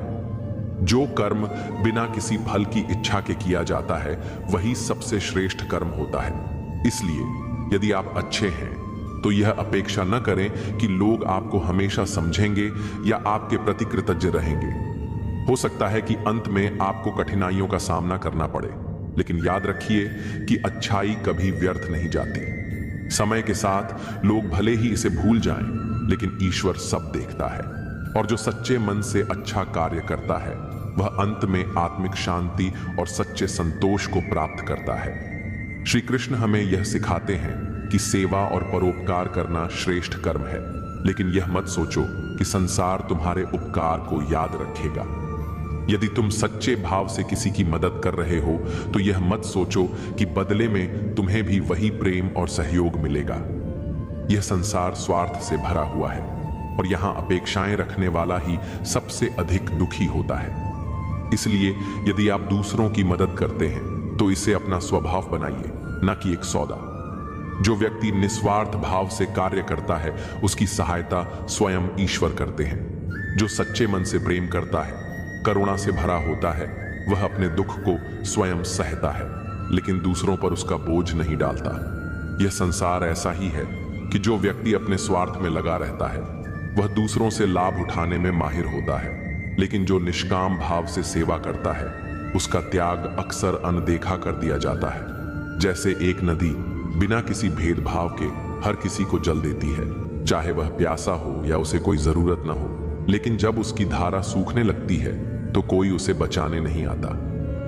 जो कर्म बिना किसी फल की इच्छा के किया जाता है वही सबसे श्रेष्ठ कर्म होता है। इसलिए यदि आप अच्छे हैं तो यह अपेक्षा न करें कि लोग आपको हमेशा समझेंगे या आपके प्रति कृतज्ञ रहेंगे। हो सकता है कि अंत में आपको कठिनाइयों का सामना करना पड़े, लेकिन याद रखिए कि अच्छाई कभी व्यर्थ नहीं जाती। समय के साथ लोग भले ही इसे भूल जाएं, लेकिन ईश्वर सब देखता है और जो सच्चे मन से अच्छा कार्य करता है वह अंत में आत्मिक शांति और सच्चे संतोष को प्राप्त करता है। श्री कृष्ण हमें यह सिखाते हैं कि सेवा और परोपकार करना श्रेष्ठ कर्म है, लेकिन यह मत सोचो कि संसार तुम्हारे उपकार को याद रखेगा। यदि तुम सच्चे भाव से किसी की मदद कर रहे हो तो यह मत सोचो कि बदले में तुम्हें भी वही प्रेम और सहयोग मिलेगा। यह संसार स्वार्थ से भरा हुआ है और यहाँ अपेक्षाएं रखने वाला ही सबसे अधिक दुखी होता है। इसलिए यदि आप दूसरों की मदद करते हैं तो इसे अपना स्वभाव बनाइए, न कि एक सौदा। जो व्यक्ति निस्वार्थ भाव से कार्य करता है उसकी सहायता स्वयं ईश्वर करते हैं। जो सच्चे मन से प्रेम करता है, करुणा से भरा होता है, वह अपने दुख को स्वयं सहता है, लेकिन दूसरों पर उसका बोझ नहीं डालता। यह संसार ऐसा ही है कि जो व्यक्ति अपने स्वार्थ में लगा रहता है वह दूसरों से लाभ उठाने में माहिर होता है, लेकिन जो निष्काम भाव से सेवा करता है उसका त्याग अक्सर अनदेखा कर दिया जाता है। जैसे एक नदी बिना किसी भेदभाव के हर किसी को जल देती है, चाहे वह प्यासा हो या उसे कोई जरूरत ना हो। लेकिन जब उसकी धारा सूखने लगती है तो कोई उसे बचाने नहीं आता।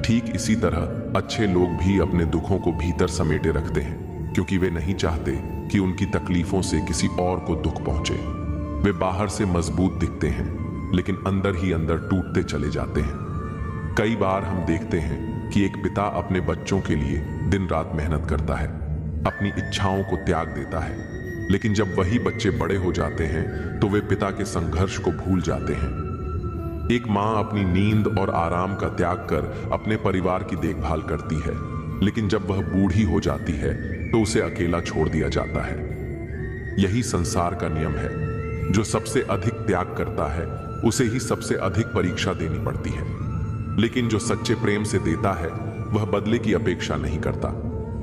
ठीक इसी तरह अच्छे लोग भी अपने दुखों को भीतर समेटे रखते हैं, क्योंकि वे नहीं चाहते कि उनकी तकलीफों से किसी और को दुख पहुंचे। वे बाहर से मजबूत दिखते हैं, लेकिन अंदर ही अंदर टूटते चले जाते हैं। कई बार हम देखते हैं कि एक पिता अपने बच्चों के लिए दिन रात मेहनत करता है, अपनी इच्छाओं को त्याग देता है, लेकिन जब वही बच्चे बड़े हो जाते हैं तो वे पिता के संघर्ष को भूल जाते हैं। एक माँ अपनी नींद और आराम का त्याग कर अपने परिवार की देखभाल करती है, लेकिन जब वह बूढ़ी हो जाती है तो उसे अकेला छोड़ दिया जाता है। यही संसार का नियम है, जो सबसे अधिक त्याग करता है उसे ही सबसे अधिक परीक्षा देनी पड़ती है। लेकिन जो सच्चे प्रेम से देता है वह बदले की अपेक्षा नहीं करता,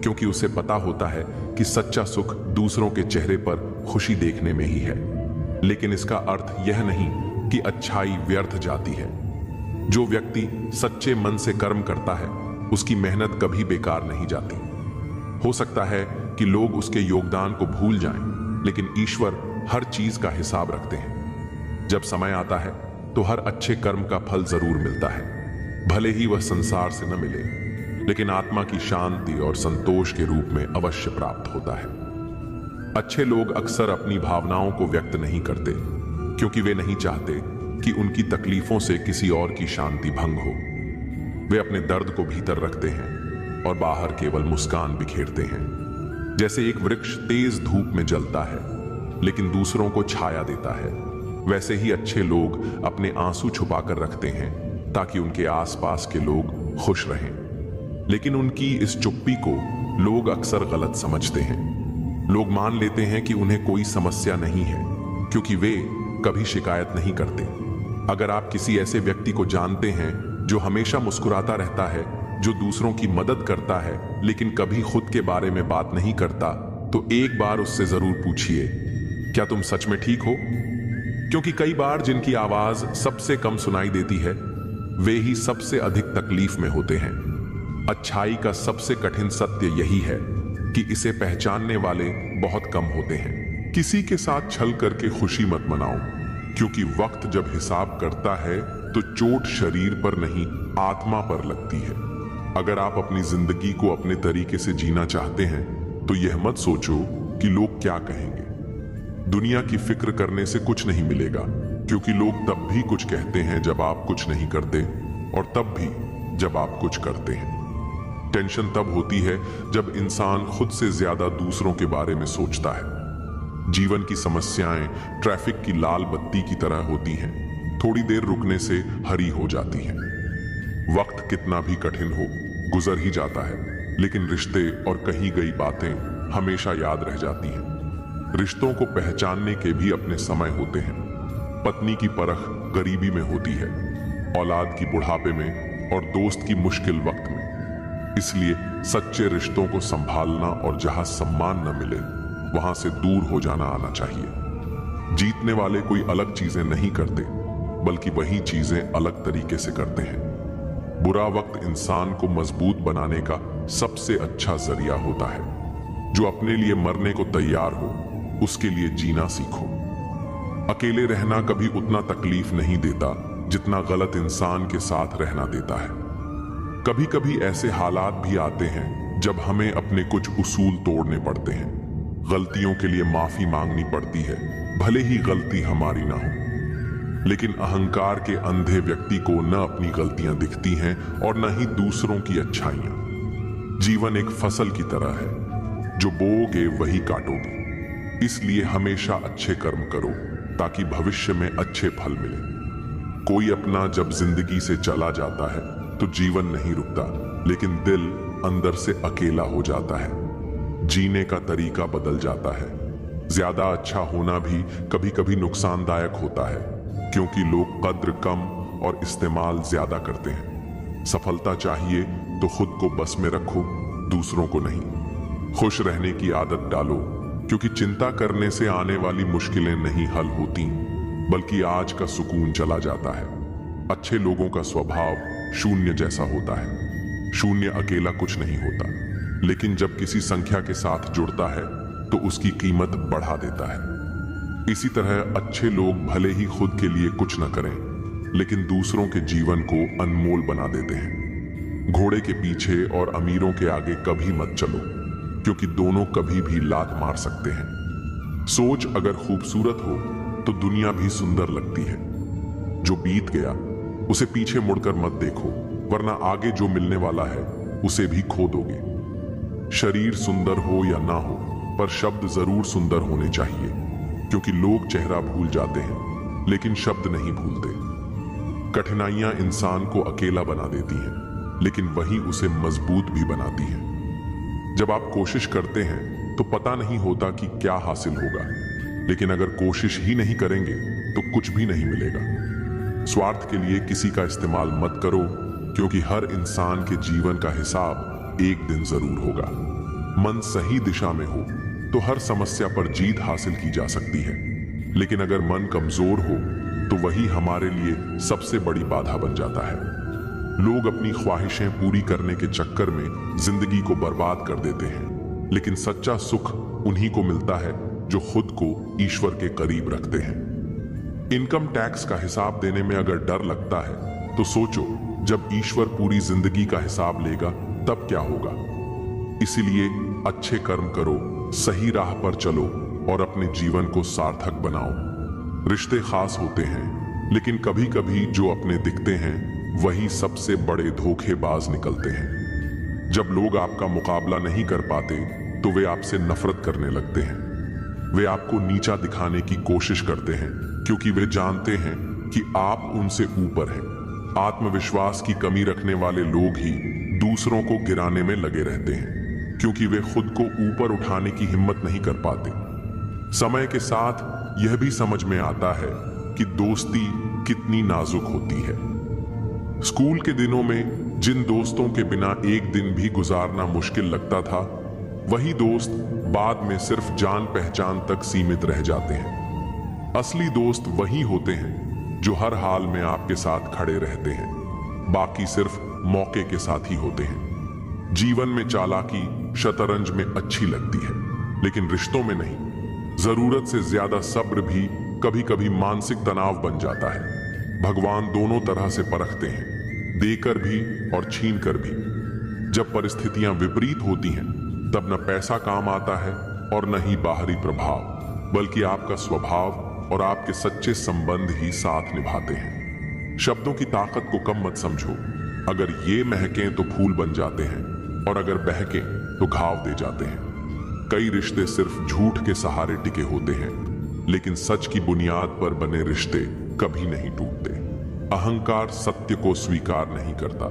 क्योंकि उसे पता होता है कि सच्चा सुख दूसरों के चेहरे पर खुशी देखने में ही है। लेकिन इसका अर्थ यह नहीं कि अच्छाई व्यर्थ जाती है। जो व्यक्ति सच्चे मन से कर्म करता है उसकी मेहनत कभी बेकार नहीं जाती। हो सकता है कि लोग उसके योगदान को भूल जाएं, लेकिन ईश्वर हर चीज का हिसाब रखते हैं। जब समय आता है तो हर अच्छे कर्म का फल जरूर मिलता है, भले ही वह संसार से न मिले, लेकिन आत्मा की शांति और संतोष के रूप में अवश्य प्राप्त होता है। अच्छे लोग अक्सर अपनी भावनाओं को व्यक्त नहीं करते, क्योंकि वे नहीं चाहते कि उनकी तकलीफों से किसी और की शांति भंग हो। वे अपने दर्द को भीतर रखते हैं और बाहर केवल मुस्कान बिखेरते हैं। जैसे एक वृक्ष तेज धूप में जलता है लेकिन दूसरों को छाया देता है, वैसे ही अच्छे लोग अपने आंसू छुपाकर रखते हैं ताकि उनके आसपास के लोग खुश रहें। लेकिन उनकी इस चुप्पी को लोग अक्सर गलत समझते हैं। लोग मान लेते हैं कि उन्हें कोई समस्या नहीं है, क्योंकि वे कभी शिकायत नहीं करते। अगर आप किसी ऐसे व्यक्ति को जानते हैं जो हमेशा मुस्कुराता रहता है, जो दूसरों की मदद करता है लेकिन कभी खुद के बारे में बात नहीं करता, तो एक बार उससे जरूर पूछिए, क्या तुम सच में ठीक हो? क्योंकि कई बार जिनकी आवाज सबसे कम सुनाई देती है वे ही सबसे अधिक तकलीफ में होते हैं। अच्छाई का सबसे कठिन सत्य यही है कि इसे पहचानने वाले बहुत कम होते हैं। किसी के साथ छल करके खुशी मत मनाओ, क्योंकि वक्त जब हिसाब करता है तो चोट शरीर पर नहीं आत्मा पर लगती है। अगर आप अपनी जिंदगी को अपने तरीके से जीना चाहते हैं तो यह मत सोचो कि लोग क्या कहेंगे। दुनिया की फिक्र करने से कुछ नहीं मिलेगा, क्योंकि लोग तब भी कुछ कहते हैं जब आप कुछ नहीं करते, और तब भी जब आप कुछ करते हैं। टेंशन तब होती है जब इंसान खुद से ज्यादा दूसरों के बारे में सोचता है। जीवन की समस्याएं ट्रैफिक की लाल बत्ती की तरह होती हैं, थोड़ी देर रुकने से हरी हो जाती हैं। वक्त कितना भी कठिन हो गुजर ही जाता है, लेकिन रिश्ते और कही गई बातें हमेशा याद रह जाती हैं। रिश्तों को पहचानने के भी अपने समय होते हैं। पत्नी की परख गरीबी में होती है, औलाद की बुढ़ापे में और दोस्त की मुश्किल वक्त में। इसलिए सच्चे रिश्तों को संभालना और जहां सम्मान न मिले वहां से दूर हो जाना आना चाहिए। जीतने वाले कोई अलग चीजें नहीं करते, बल्कि वही चीजें अलग तरीके से करते हैं। बुरा वक्त इंसान को मजबूत बनाने का सबसे अच्छा जरिया होता है। जो अपने लिए मरने को तैयार हो उसके लिए जीना सीखो। अकेले रहना कभी उतना तकलीफ नहीं देता जितना गलत इंसान के साथ रहना देता है। कभी कभी ऐसे हालात भी आते हैं जब हमें अपने कुछ उसूल तोड़ने पड़ते हैं। गलतियों के लिए माफी मांगनी पड़ती है, भले ही गलती हमारी ना हो। लेकिन अहंकार के अंधे व्यक्ति को न अपनी गलतियां दिखती हैं और न ही दूसरों की अच्छाइयां। जीवन एक फसल की तरह है, जो बोओगे वही काटोगे। इसलिए हमेशा अच्छे कर्म करो ताकि भविष्य में अच्छे फल मिले। कोई अपना जब जिंदगी से चला जाता है तो जीवन नहीं रुकता, लेकिन दिल अंदर से अकेला हो जाता है। जीने का तरीका बदल जाता है। ज्यादा अच्छा होना भी कभी कभी नुकसानदायक होता है, क्योंकि लोग कद्र कम और इस्तेमाल ज्यादा करते हैं। सफलता चाहिए तो खुद को बस में रखो, दूसरों को नहीं। खुश रहने की आदत डालो, क्योंकि चिंता करने से आने वाली मुश्किलें नहीं हल होती, बल्कि आज का सुकून चला जाता है। अच्छे लोगों का स्वभाव शून्य जैसा होता है। शून्य अकेला कुछ नहीं होता, लेकिन जब किसी संख्या के साथ जुड़ता है तो उसकी कीमत बढ़ा देता है। इसी तरह अच्छे लोग भले ही खुद के लिए कुछ न करें, लेकिन दूसरों के जीवन को अनमोल बना देते हैं। घोड़े के पीछे और अमीरों के आगे कभी मत चलो, क्योंकि दोनों कभी भी लात मार सकते हैं। सोच अगर खूबसूरत हो तो दुनिया भी सुंदर लगती है। जो बीत गया उसे पीछे मुड़कर मत देखो, वरना आगे जो मिलने वाला है उसे भी खो दोगे। शरीर सुंदर हो या ना हो, पर शब्द जरूर सुंदर होने चाहिए, क्योंकि लोग चेहरा भूल जाते हैं लेकिन शब्द नहीं भूलते। कठिनाइयां इंसान को अकेला बना देती हैं, लेकिन वही उसे मजबूत भी बनाती हैं। जब आप कोशिश करते हैं तो पता नहीं होता कि क्या हासिल होगा, लेकिन अगर कोशिश ही नहीं करेंगे तो कुछ भी नहीं मिलेगा। स्वार्थ के लिए किसी का इस्तेमाल मत करो, क्योंकि हर इंसान के जीवन का हिसाब एक दिन जरूर होगा। मन सही दिशा में हो तो हर समस्या पर जीत हासिल की जा सकती है, लेकिन अगर मन कमजोर हो तो वही हमारे लिए सबसे बड़ी बाधा बन जाता है। लोग अपनी ख्वाहिशें पूरी करने के चक्कर में जिंदगी को बर्बाद कर देते हैं, लेकिन सच्चा सुख उन्हीं को मिलता है जो खुद को ईश्वर के करीब रखते हैं। इनकम टैक्स का हिसाब देने में अगर डर लगता है तो सोचो, जब ईश्वर पूरी जिंदगी का हिसाब लेगा तब क्या होगा। इसीलिए अच्छे कर्म करो, सही राह पर चलो और अपने जीवन को सार्थक बनाओ। रिश्ते खास होते हैं, लेकिन कभी कभी जो अपने दिखते हैं वही सबसे बड़े धोखेबाज निकलते हैं। जब लोग आपका मुकाबला नहीं कर पाते तो वे आपसे नफरत करने लगते हैं। वे आपको नीचा दिखाने की कोशिश करते हैं, क्योंकि वे जानते हैं कि आप उनसे ऊपर हैं। आत्मविश्वास की कमी रखने वाले लोग ही दूसरों को गिराने में लगे रहते हैं, क्योंकि वे खुद को ऊपर उठाने की हिम्मत नहीं कर पाते। समय के साथ यह भी समझ में आता है कि दोस्ती कितनी नाजुक होती है। स्कूल के दिनों में जिन दोस्तों के बिना एक दिन भी गुजारना मुश्किल लगता था, वही दोस्त बाद में सिर्फ जान पहचान तक सीमित रह जाते हैं। असली दोस्त वही होते हैं जो हर हाल में आपके साथ खड़े रहते हैं, बाकी सिर्फ मौके के साथ ही होते हैं। जीवन में चालाकी शतरंज में अच्छी लगती है, लेकिन रिश्तों में नहीं। जरूरत से ज्यादा सब्र भी कभी कभी मानसिक तनाव बन जाता है। भगवान दोनों तरह से परखते हैं, देकर भी और छीन कर भी। जब परिस्थितियां विपरीत होती हैं तब न पैसा काम आता है और न ही बाहरी प्रभाव, बल्कि आपका स्वभाव और आपके सच्चे संबंध ही साथ निभाते हैं। शब्दों की ताकत को कम मत समझो। अगर ये महकें तो फूल बन जाते हैं, और अगर बहकें तो घाव दे जाते हैं। कई रिश्ते सिर्फ झूठ के सहारे टिके होते हैं, लेकिन सच की बुनियाद पर बने रिश्ते कभी नहीं टूटते। अहंकार सत्य को स्वीकार नहीं करता,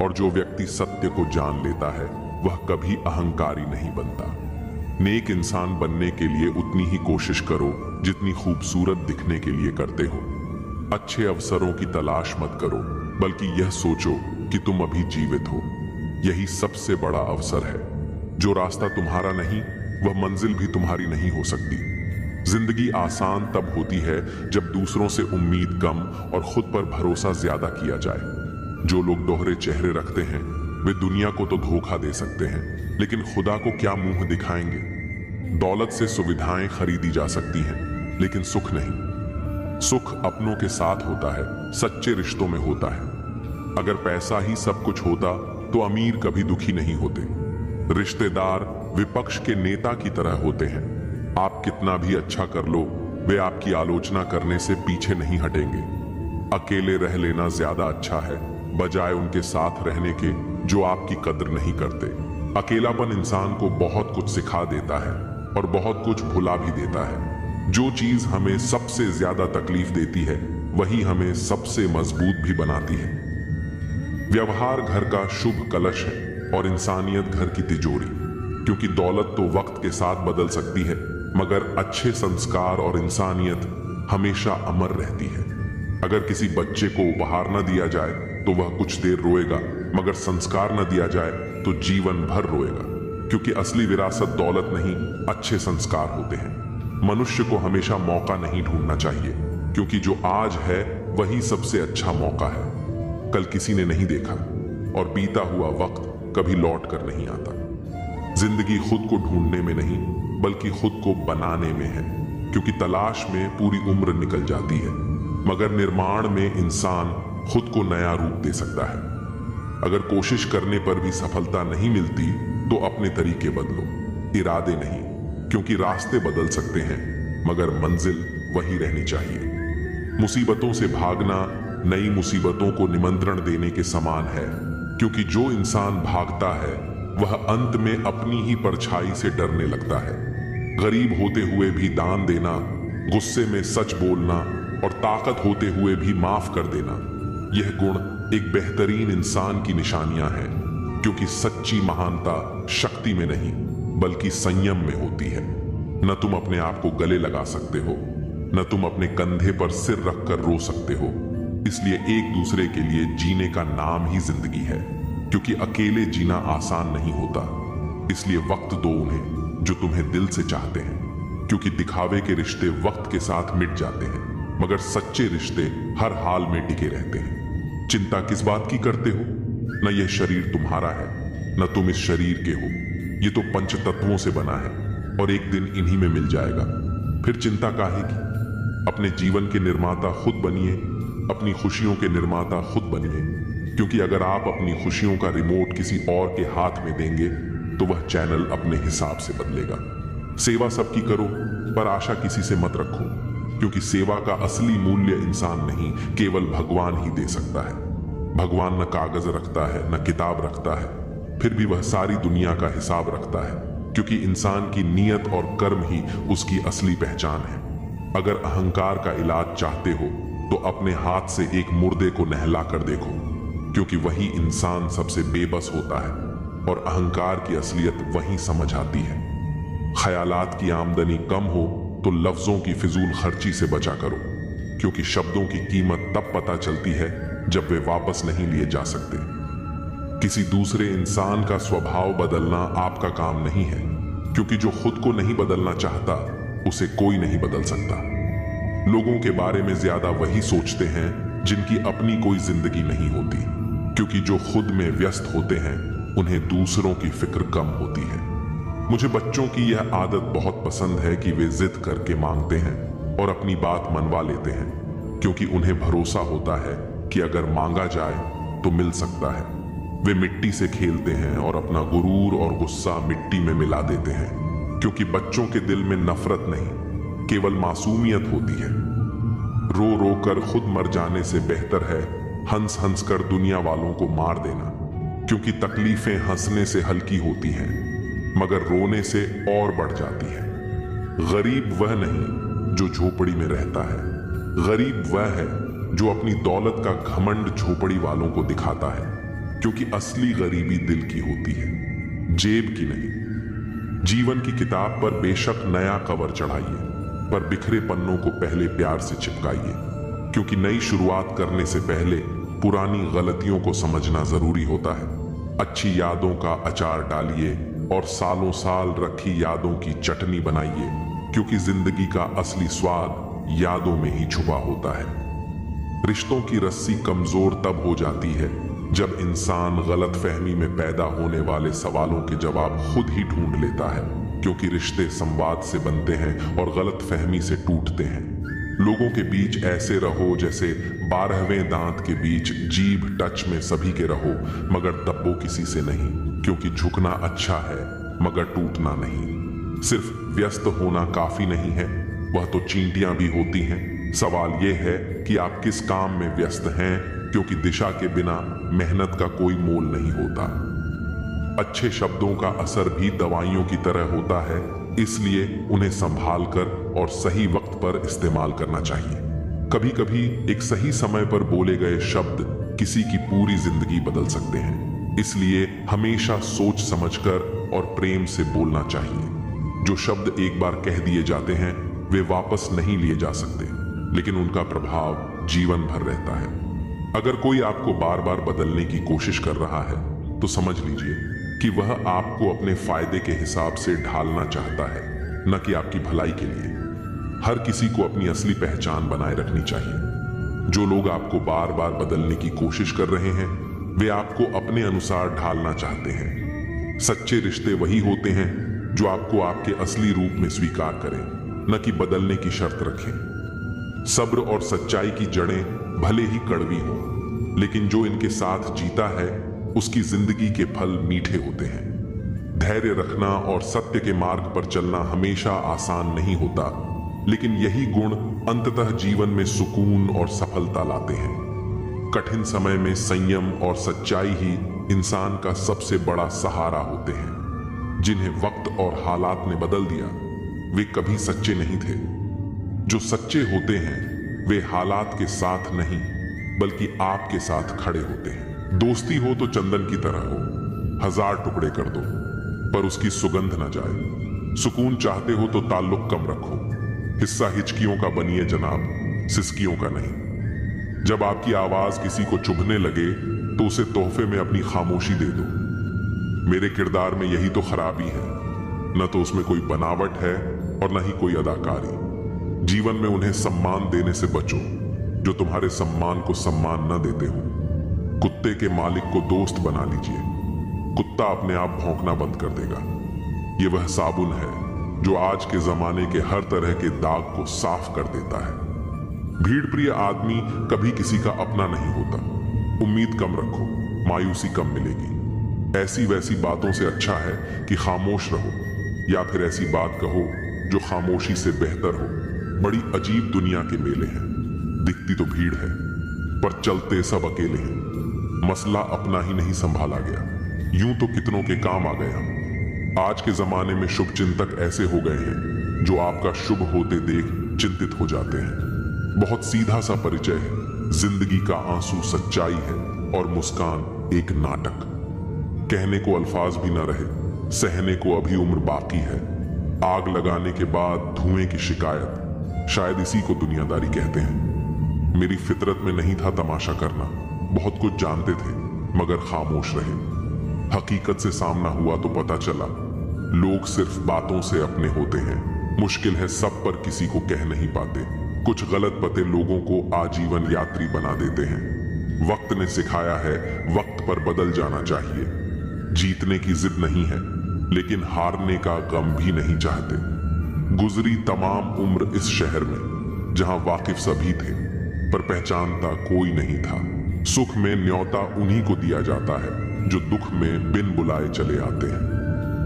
और जो व्यक्ति सत्य को जान लेता है वह कभी अहंकारी नहीं बनता। नेक इंसान बनने के लिए उतनी ही कोशिश करो जितनी खूबसूरत दिखने के लिए करते हो। अच्छे अवसरों की तलाश मत करो, बल्कि यह सोचो कि तुम अभी जीवित हो। यही सबसे बड़ा अवसर है। जो रास्ता तुम्हारा नहीं, वह मंजिल भी तुम्हारी नहीं हो सकती। जिंदगी आसान तब होती है जब दूसरों से उम्मीद कम और खुद पर भरोसा ज्यादा किया जाए। जो लोग दोहरे चेहरे रखते हैं वे दुनिया को तो धोखा दे सकते हैं, लेकिन खुदा को क्या मुंह दिखाएंगे। दौलत से सुविधाएं खरीदी जा सकती हैं, लेकिन सुख नहीं। सुख अपनों के साथ होता है, सच्चे रिश्तों में होता है। अगर पैसा ही सब कुछ होता तो अमीर कभी दुखी नहीं होते। रिश्तेदार विपक्ष के नेता की तरह होते हैं। आप कितना भी अच्छा कर लो, वे आपकी आलोचना करने से पीछे नहीं हटेंगे। अकेले रह लेना ज्यादा अच्छा है, बजाय उनके साथ रहने के जो आपकी कद्र नहीं करते। अकेलापन इंसान को बहुत कुछ सिखा देता है और बहुत कुछ भुला भी देता है। जो चीज हमें सबसे ज्यादा तकलीफ देती है वही हमें सबसे मजबूत भी बनाती है। व्यवहार घर का शुभ कलश है और इंसानियत घर की तिजोरी, क्योंकि दौलत तो वक्त के साथ बदल सकती है, मगर अच्छे संस्कार और इंसानियत हमेशा अमर रहती है। अगर किसी बच्चे को उपहार न दिया जाए तो वह कुछ देर रोएगा, मगर संस्कार न दिया जाए तो जीवन भर रोएगा, क्योंकि असली विरासत दौलत नहीं, अच्छे संस्कार होते हैं। मनुष्य को हमेशा मौका नहीं ढूंढना चाहिए, क्योंकि जो आज है वही सबसे अच्छा मौका है। कल किसी ने नहीं देखा और बीता हुआ वक्त कभी लौट कर नहीं आता। जिंदगी खुद को ढूंढने में नहीं बल्कि खुद को बनाने में है, क्योंकि तलाश में पूरी उम्र निकल जाती है, मगर निर्माण में इंसान खुद को नया रूप दे सकता है। अगर कोशिश करने पर भी सफलता नहीं मिलती तो अपने तरीके बदलो, इरादे नहीं, क्योंकि रास्ते बदल सकते हैं मगर मंजिल वही रहनी चाहिए। मुसीबतों से भागना नई मुसीबतों को निमंत्रण देने के समान है, क्योंकि जो इंसान भागता है वह अंत में अपनी ही परछाई से डरने लगता है। गरीब होते हुए भी दान देना, गुस्से में सच बोलना और ताकत होते हुए भी माफ कर देना, यह गुण एक बेहतरीन इंसान की निशानियां हैं, क्योंकि सच्ची महानता शक्ति में नहीं बल्कि संयम में होती है। न तुम अपने आप को गले लगा सकते हो, न तुम अपने कंधे पर सिर रखकर रो सकते हो। इसलिए एक दूसरे के लिए जीने का नाम ही जिंदगी है, क्योंकि अकेले जीना आसान नहीं होता। इसलिए वक्त दो उन्हें जो तुम्हें दिल से चाहते हैं, क्योंकि दिखावे के रिश्ते वक्त के साथ मिट जाते हैं, मगर सच्चे रिश्ते हर हाल में टिके रहते हैं। चिंता किस बात की करते हो? न यह शरीर तुम्हारा है न तुम इस शरीर के हो। ये तो पंच तत्वों से बना है और एक दिन इन्हीं में मिल जाएगा। फिर चिंता काहे की? अपने जीवन के निर्माता खुद बनिए, अपनी खुशियों के निर्माता खुद बनिए, क्योंकि अगर आप अपनी खुशियों का रिमोट किसी और के हाथ में देंगे तो वह चैनल अपने हिसाब से बदलेगा। सेवा सबकी करो पर आशा किसी से मत रखो, क्योंकि सेवा का असली मूल्य इंसान नहीं केवल भगवान ही दे सकता है। भगवान न कागज रखता है न किताब रखता है, फिर भी वह सारी दुनिया का हिसाब रखता है, क्योंकि इंसान की नीयत और कर्म ही उसकी असली पहचान है। अगर अहंकार का इलाज चाहते हो तो अपने हाथ से एक मुर्दे को नहला कर देखो, क्योंकि वही इंसान सबसे बेबस होता है और अहंकार की असलियत वहीं समझ आती है। ख्यालात की आमदनी कम हो तो लफ्जों की फिजूल खर्ची से बचा करो, क्योंकि शब्दों की कीमत तब पता चलती है जब वे वापस नहीं लिए जा सकते। किसी दूसरे इंसान का स्वभाव बदलना आपका काम नहीं है, क्योंकि जो खुद को नहीं बदलना चाहता उसे कोई नहीं बदल सकता। लोगों के बारे में ज्यादा वही सोचते हैं जिनकी अपनी कोई जिंदगी नहीं होती, क्योंकि जो खुद में व्यस्त होते हैं उन्हें दूसरों की फिक्र कम होती है। मुझे बच्चों की यह आदत बहुत पसंद है कि वे जिद करके मांगते हैं और अपनी बात मनवा लेते हैं, क्योंकि उन्हें भरोसा होता है कि अगर मांगा जाए तो मिल सकता है। वे मिट्टी से खेलते हैं और अपना गुरूर और गुस्सा मिट्टी में मिला देते हैं, क्योंकि बच्चों के दिल में नफरत नहीं केवल मासूमियत होती है। रो रो कर खुद मर जाने से बेहतर है हंस हंस कर दुनिया वालों को मार देना, क्योंकि तकलीफें हंसने से हल्की होती हैं मगर रोने से और बढ़ जाती है। गरीब वह नहीं जो झोपड़ी में रहता है, गरीब वह है जो अपनी दौलत का घमंड झोपड़ी वालों को दिखाता है, क्योंकि असली गरीबी दिल की होती है, जेब की नहीं। जीवन की किताब पर बेशक नया कवर चढ़ाइए, पर बिखरे पन्नों को पहले प्यार से चिपकाइए, क्योंकि नई शुरुआत करने से पहले पुरानी गलतियों को समझना जरूरी होता है। अच्छी यादों का अचार डालिए और सालों साल रखी यादों की चटनी बनाइए, क्योंकि जिंदगी का असली स्वाद यादों में ही छुपा होता है। रिश्तों की रस्सी कमजोर तब हो जाती है जब इंसान गलतफहमी में पैदा होने वाले सवालों के जवाब खुद ही ढूंढ लेता है, क्योंकि रिश्ते संवाद से बनते हैं और गलतफहमी से टूटते हैं। लोगों के बीच ऐसे रहो जैसे 12वें दांत के बीच जीभ टच में सभी के रहो, मगर दबो किसी से नहीं, क्योंकि झुकना अच्छा है मगर टूटना नहीं। सिर्फ व्यस्त होना काफी नहीं है, वह तो चींटियां भी होती हैं। सवाल यह है कि आप किस काम में व्यस्त हैं, क्योंकि दिशा के बिना मेहनत का कोई मोल नहीं होता। अच्छे शब्दों का असर भी दवाइयों की तरह होता है, इसलिए उन्हें संभाल कर और सही वक्त पर इस्तेमाल करना चाहिए। कभी कभी एक सही समय पर बोले गए शब्द किसी की पूरी जिंदगी बदल सकते हैं, इसलिए हमेशा सोच समझकर और प्रेम से बोलना चाहिए। जो शब्द एक बार कह दिए जाते हैं वे वापस नहीं लिए जा सकते, लेकिन उनका प्रभाव जीवन भर रहता है। अगर कोई आपको बार बार बदलने की कोशिश कर रहा है तो समझ लीजिए कि वह आपको अपने फायदे के हिसाब से ढालना चाहता है, न कि आपकी भलाई के लिए। हर किसी को अपनी असली पहचान बनाए रखनी चाहिए। जो लोग आपको बार बार बदलने की कोशिश कर रहे हैं वे आपको अपने अनुसार ढालना चाहते हैं। सच्चे रिश्ते वही होते हैं जो आपको आपके असली रूप में स्वीकार करें, न कि बदलने की शर्त रखें। सब्र और सच्चाई की जड़ें भले ही कड़वी हों, लेकिन जो इनके साथ जीता है उसकी जिंदगी के फल मीठे होते हैं। धैर्य रखना और सत्य के मार्ग पर चलना हमेशा आसान नहीं होता, लेकिन यही गुण अंततः जीवन में सुकून और सफलता लाते हैं। कठिन समय में संयम और सच्चाई ही इंसान का सबसे बड़ा सहारा होते हैं। जिन्हें वक्त और हालात ने बदल दिया, वे कभी सच्चे नहीं थे। जो सच्चे होते हैं वे हालात के साथ नहीं, बल्कि आपके साथ खड़े होते हैं। दोस्ती हो तो चंदन की तरह हो, 1000 टुकड़े कर दो पर उसकी सुगंध न जाए। सुकून चाहते हो तो ताल्लुक कम रखो, हिस्सा हिचकियों का बनिए जनाब, सिसकियों का नहीं। जब आपकी आवाज किसी को चुभने लगे तो उसे तोहफे में अपनी खामोशी दे दो। मेरे किरदार में यही तो खराबी है, न तो उसमें कोई बनावट है और न ही कोई अदाकारी। जीवन में उन्हें सम्मान देने से बचो जो तुम्हारे सम्मान को सम्मान न देते हो। कुत्ते के मालिक को दोस्त बना लीजिए, कुत्ता अपने आप भौंकना बंद कर देगा। ये वह साबुन है जो आज के जमाने के हर तरह के दाग को साफ कर देता है। भीड़ प्रिय आदमी कभी किसी का अपना नहीं होता। उम्मीद कम रखो, मायूसी कम मिलेगी। ऐसी वैसी बातों से अच्छा है कि खामोश रहो, या फिर ऐसी बात कहो जो खामोशी से बेहतर हो। बड़ी अजीब दुनिया के मेले हैं, दिखती तो भीड़ है पर चलते सब अकेले हैं। मसला अपना ही नहीं संभाला गया, यूं तो कितनों के काम आ गया। आज के जमाने में शुभ चिंतक ऐसे हो गए हैं जो आपका शुभ होते देख चिंतित हो जाते हैं। बहुत सीधा सा परिचय है, जिंदगी का आंसू सच्चाई है और मुस्कान एक नाटक। कहने को अल्फाज भी न रहे, सहने को अभी उम्र बाकी है। आग लगाने के बाद धुएं की शिकायत, शायद इसी को दुनियादारी कहते हैं। मेरी फितरत में नहीं था तमाशा करना, बहुत कुछ जानते थे मगर खामोश रहे। हकीकत से सामना हुआ तो पता चला लोग सिर्फ बातों से अपने होते हैं। मुश्किल है सब पर किसी को कह नहीं पाते। कुछ गलत पते लोगों को आजीवन यात्री बना देते हैं। वक्त ने सिखाया है वक्त पर बदल जाना चाहिए। जीतने की जिद नहीं है, लेकिन हारने का गम भी नहीं चाहते। गुजरी तमाम उम्र इस शहर में जहां वाकिफ सभी थे पर पहचानता कोई नहीं था। सुख में न्योता उन्हीं को दिया जाता है जो दुख में बिन बुलाए चले आते हैं।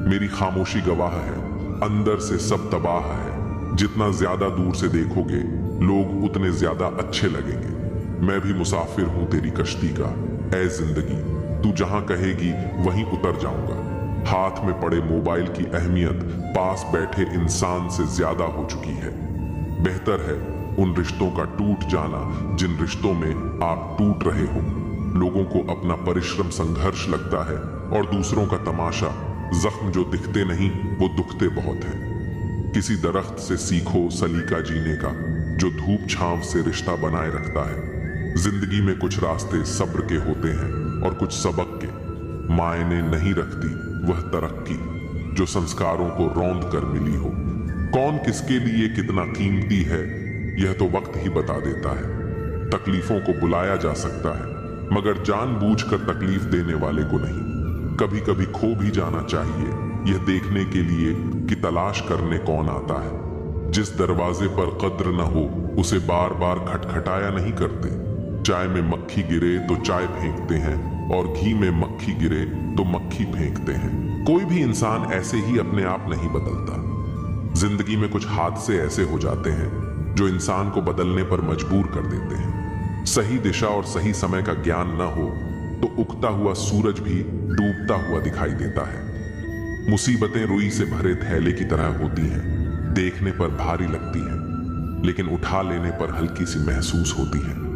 मेरी खामोशी गवाह है, अंदर से सब तबाह है। जितना ज्यादा दूर से देखोगे लोग उतने ज्यादा अच्छे लगेंगे। मैं भी मुसाफिर हूं तेरी कश्ती का, ऐ जिंदगी तू जहां कहेगी वहीं उतर जाऊंगा। हाथ में पड़े मोबाइल की अहमियत पास बैठे इंसान से ज्यादा हो चुकी है। बेहतर है उन रिश्तों का टूट जाना जिन रिश्तों में आप टूट रहे हो। लोगों को अपना परिश्रम संघर्ष लगता है और दूसरों का तमाशा। जख्म जो दिखते नहीं वो दुखते बहुत हैं। किसी दरख्त से सीखो सलीका जीने का जो धूप छांव से रिश्ता बनाए रखता है। जिंदगी में कुछ रास्ते सब्र के होते हैं और कुछ सबक के। मायने नहीं रखती वह तरक्की जो संस्कारों को रौंद कर मिली हो। कौन किसके लिए कितना कीमती है यह तो वक्त ही बता देता है। तकलीफों को बुलाया जा सकता है मगर जानबूझकर तकलीफ देने वाले को नहीं। कभी कभी खो भी जाना चाहिए यह देखने के लिए कि तलाश करने कौन आता है। जिस दरवाजे पर कद्र न हो उसे बार बार खटखटाया नहीं करते। चाय में मक्खी गिरे तो चाय फेंकते हैं और घी में मक्खी गिरे तो मक्खी फेंकते हैं। कोई भी इंसान ऐसे ही अपने आप नहीं बदलता। जिंदगी में कुछ हादसे ऐसे हो जाते हैं जो इंसान को बदलने पर मजबूर कर देते हैं। सही दिशा और सही समय का ज्ञान न हो तो उगता हुआ सूरज भी डूबता हुआ दिखाई देता है। मुसीबतें रुई से भरे थैले की तरह होती हैं, देखने पर भारी लगती हैं लेकिन उठा लेने पर हल्की सी महसूस होती हैं।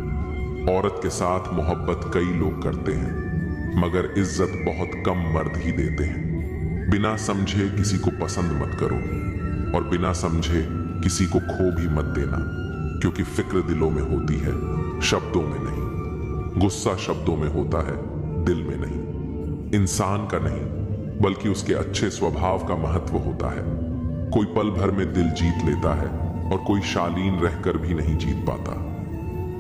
औरत के साथ मोहब्बत कई लोग करते हैं मगर इज्जत बहुत कम मर्द ही देते हैं। बिना समझे किसी को पसंद मत करो और बिना समझे किसी को खो भी मत देना, क्योंकि फिक्र दिलों में होती है, शब्दों में नहीं। गुस्सा शब्दों में होता है, दिल में नहीं। इंसान का नहीं बल्कि उसके अच्छे स्वभाव का महत्व होता है। कोई पल भर में दिल जीत लेता है और कोई शालीन रहकर भी नहीं जीत पाता।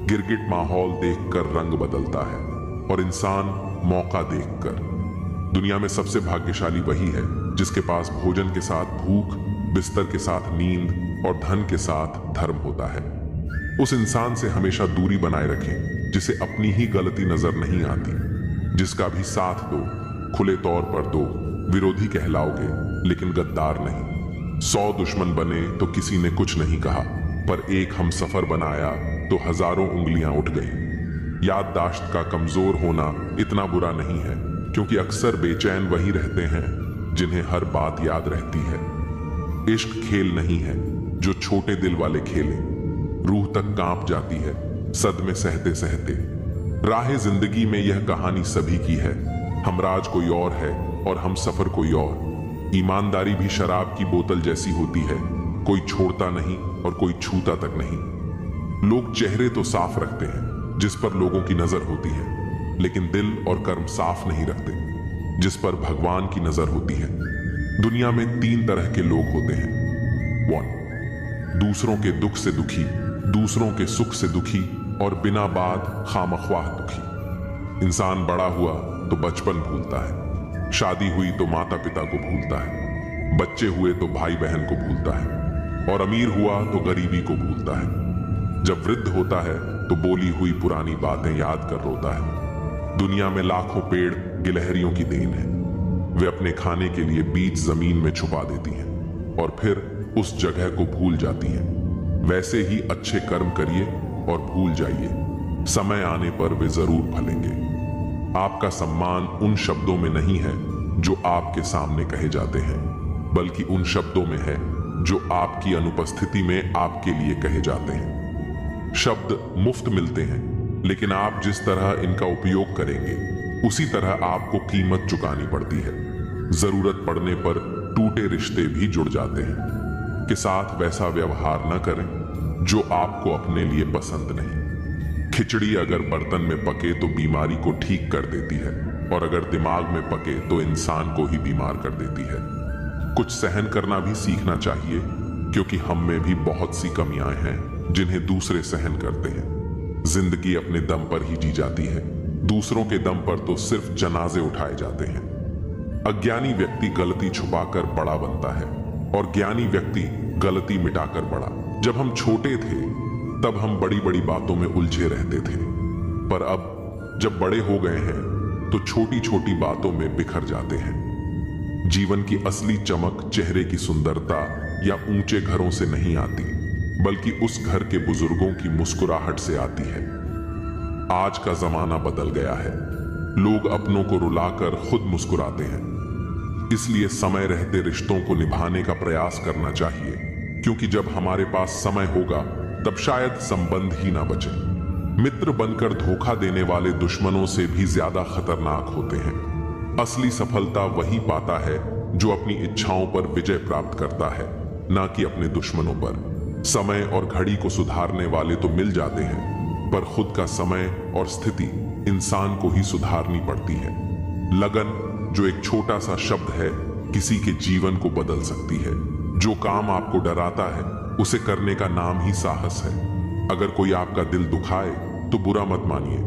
गिरगिट माहौल देखकर रंग बदलता है और इंसान मौका देखकर। दुनिया में सबसे भाग्यशाली वही है जिसके पास भोजन के साथ भूख, बिस्तर के साथ नींद और धन के साथ धर्म होता है। उस इंसान से हमेशा दूरी बनाए रखें जिसे अपनी ही गलती नजर नहीं आती, जिसका भी साथ दो, खुले तौर पर दो, विरोधी कहलाओगे लेकिन गद्दार नहीं। 100 दुश्मन बने तो किसी ने कुछ नहीं कहा, पर एक हम सफर बनाया तो हजारों उंगलियां उठ गई। याददाश्त का कमजोर होना इतना बुरा नहीं है, क्योंकि अक्सर बेचैन वही रहते हैं जिन्हें हर बात याद रहती है। इश्क खेल नहीं है जो छोटे दिल वाले खेले, रूह तक कांप जाती है सदमे सहते सहते। राह जिंदगी में यह कहानी सभी की है, हमराज कोई और है और हम सफर कोई और। ईमानदारी भी शराब की बोतल जैसी होती है, कोई छोड़ता नहीं और कोई छूता तक नहीं। लोग चेहरे तो साफ रखते हैं जिस पर लोगों की नजर होती है, लेकिन दिल और कर्म साफ नहीं रखते जिस पर भगवान की नजर होती है। दुनिया में 3 तरह के लोग होते हैं। 1, दूसरों के दुख से दुखी, दूसरों के सुख से दुखी और बिना बात खामख्वाह दुखी। इंसान बड़ा हुआ तो बचपन भूलता है, शादी हुई तो माता पिता को भूलता है, बच्चे हुए तो भाई बहन को भूलता है, और अमीर हुआ तो गरीबी को भूलता है। जब वृद्ध होता है तो बोली हुई पुरानी बातें याद कर रोता है। दुनिया में लाखों पेड़ गिलहरियों की देन है, वे अपने खाने के लिए बीज जमीन में छुपा देती हैं और फिर उस जगह को भूल जाती हैं। वैसे ही अच्छे कर्म करिए और भूल जाइए, समय आने पर वे जरूर फलेंगे। आपका सम्मान उन शब्दों में नहीं है जो आपके सामने कहे जाते हैं, बल्कि उन शब्दों में है जो आपकी अनुपस्थिति में आपके लिए कहे जाते हैं। शब्द मुफ्त मिलते हैं, लेकिन आप जिस तरह इनका उपयोग करेंगे उसी तरह आपको कीमत चुकानी पड़ती है। जरूरत पड़ने पर टूटे रिश्ते भी जुड़ जाते हैं कि साथ वैसा व्यवहार न करें जो आपको अपने लिए पसंद नहीं। खिचड़ी अगर बर्तन में पके तो बीमारी को ठीक कर देती है, और अगर दिमाग में पके तो इंसान को ही बीमार कर देती है। कुछ सहन करना भी सीखना चाहिए, क्योंकि हम में भी बहुत सी कमियां हैं जिन्हें दूसरे सहन करते हैं। जिंदगी अपने दम पर ही जी जाती है, दूसरों के दम पर तो सिर्फ जनाजे उठाए जाते हैं। अज्ञानी व्यक्ति गलती छुपाकर बड़ा बनता है और ज्ञानी व्यक्ति गलती मिटाकर बड़ा। जब हम छोटे थे तब हम बड़ी बड़ी बातों में उलझे रहते थे, पर अब जब बड़े हो गए हैं तो छोटी छोटी बातों में बिखर जाते हैं। जीवन की असली चमक चेहरे की सुंदरता या ऊंचे घरों से नहीं आती, बल्कि उस घर के बुजुर्गों की मुस्कुराहट से आती है। आज का जमाना बदल गया है, लोग अपनों को रुलाकर खुद मुस्कुराते हैं। इसलिए समय रहते रिश्तों को निभाने का प्रयास करना चाहिए, क्योंकि जब हमारे पास समय होगा तब शायद संबंध ही ना बचे। मित्र बनकर धोखा देने वाले दुश्मनों से भी ज्यादा खतरनाक होते हैं। असली सफलता वही पाता है जो अपनी इच्छाओं पर विजय प्राप्त करता है, ना कि अपने दुश्मनों पर। समय और घड़ी को सुधारने वाले तो मिल जाते हैं, पर खुद का समय और स्थिति इंसान को ही सुधारनी पड़ती है। लगन, जो एक छोटा सा शब्द है, किसी के जीवन को बदल सकती है। जो काम आपको डराता है उसे करने का नाम ही साहस है। अगर कोई आपका दिल दुखाए तो बुरा मत मानिए,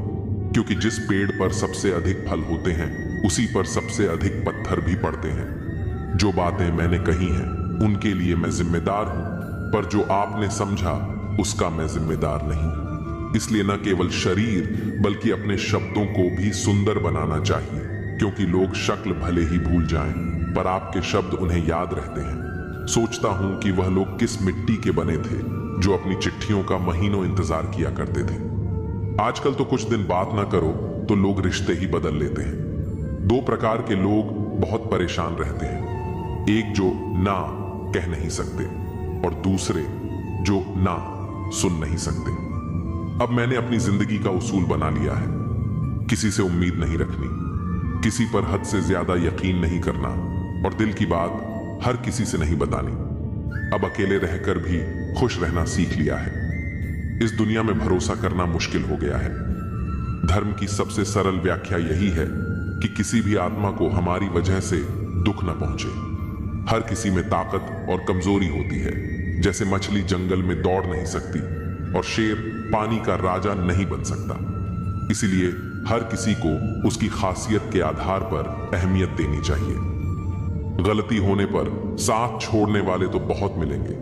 क्योंकि जिस पेड़ पर सबसे अधिक फल होते हैं उसी पर सबसे अधिक पत्थर भी पड़ते हैं। जो बातें मैंने कही हैं उनके लिए मैं जिम्मेदार हूं, पर जो आपने समझा उसका मैं जिम्मेदार नहीं। इसलिए न केवल शरीर बल्कि अपने शब्दों को भी सुंदर बनाना चाहिए, क्योंकि लोग शक्ल भले ही भूल जाएं, पर आपके शब्द उन्हें याद रहते हैं। सोचता हूं कि वह लोग किस मिट्टी के बने थे जो अपनी चिट्ठियों का महीनों इंतजार किया करते थे। आजकल तो कुछ दिन बात ना करो तो लोग रिश्ते ही बदल लेते हैं। 2 प्रकार के लोग बहुत परेशान रहते हैं, एक जो ना कह नहीं सकते और दूसरे जो ना सुन नहीं सकते। अब मैंने अपनी जिंदगी का उसूल बना लिया है, किसी से उम्मीद नहीं रखनी, किसी पर हद से ज्यादा यकीन नहीं करना और दिल की बात हर किसी से नहीं बतानी। अब अकेले रहकर भी खुश रहना सीख लिया है। इस दुनिया में भरोसा करना मुश्किल हो गया है। धर्म की सबसे सरल व्याख्या यही है कि किसी भी आत्मा को हमारी वजह से दुख न पहुंचे। हर किसी में ताकत और कमजोरी होती है। जैसे मछली जंगल में दौड़ नहीं सकती और शेर पानी का राजा नहीं बन सकता। इसीलिए हर किसी को उसकी खासियत के आधार पर अहमियत देनी चाहिए। गलती होने पर साथ छोड़ने वाले तो बहुत मिलेंगे,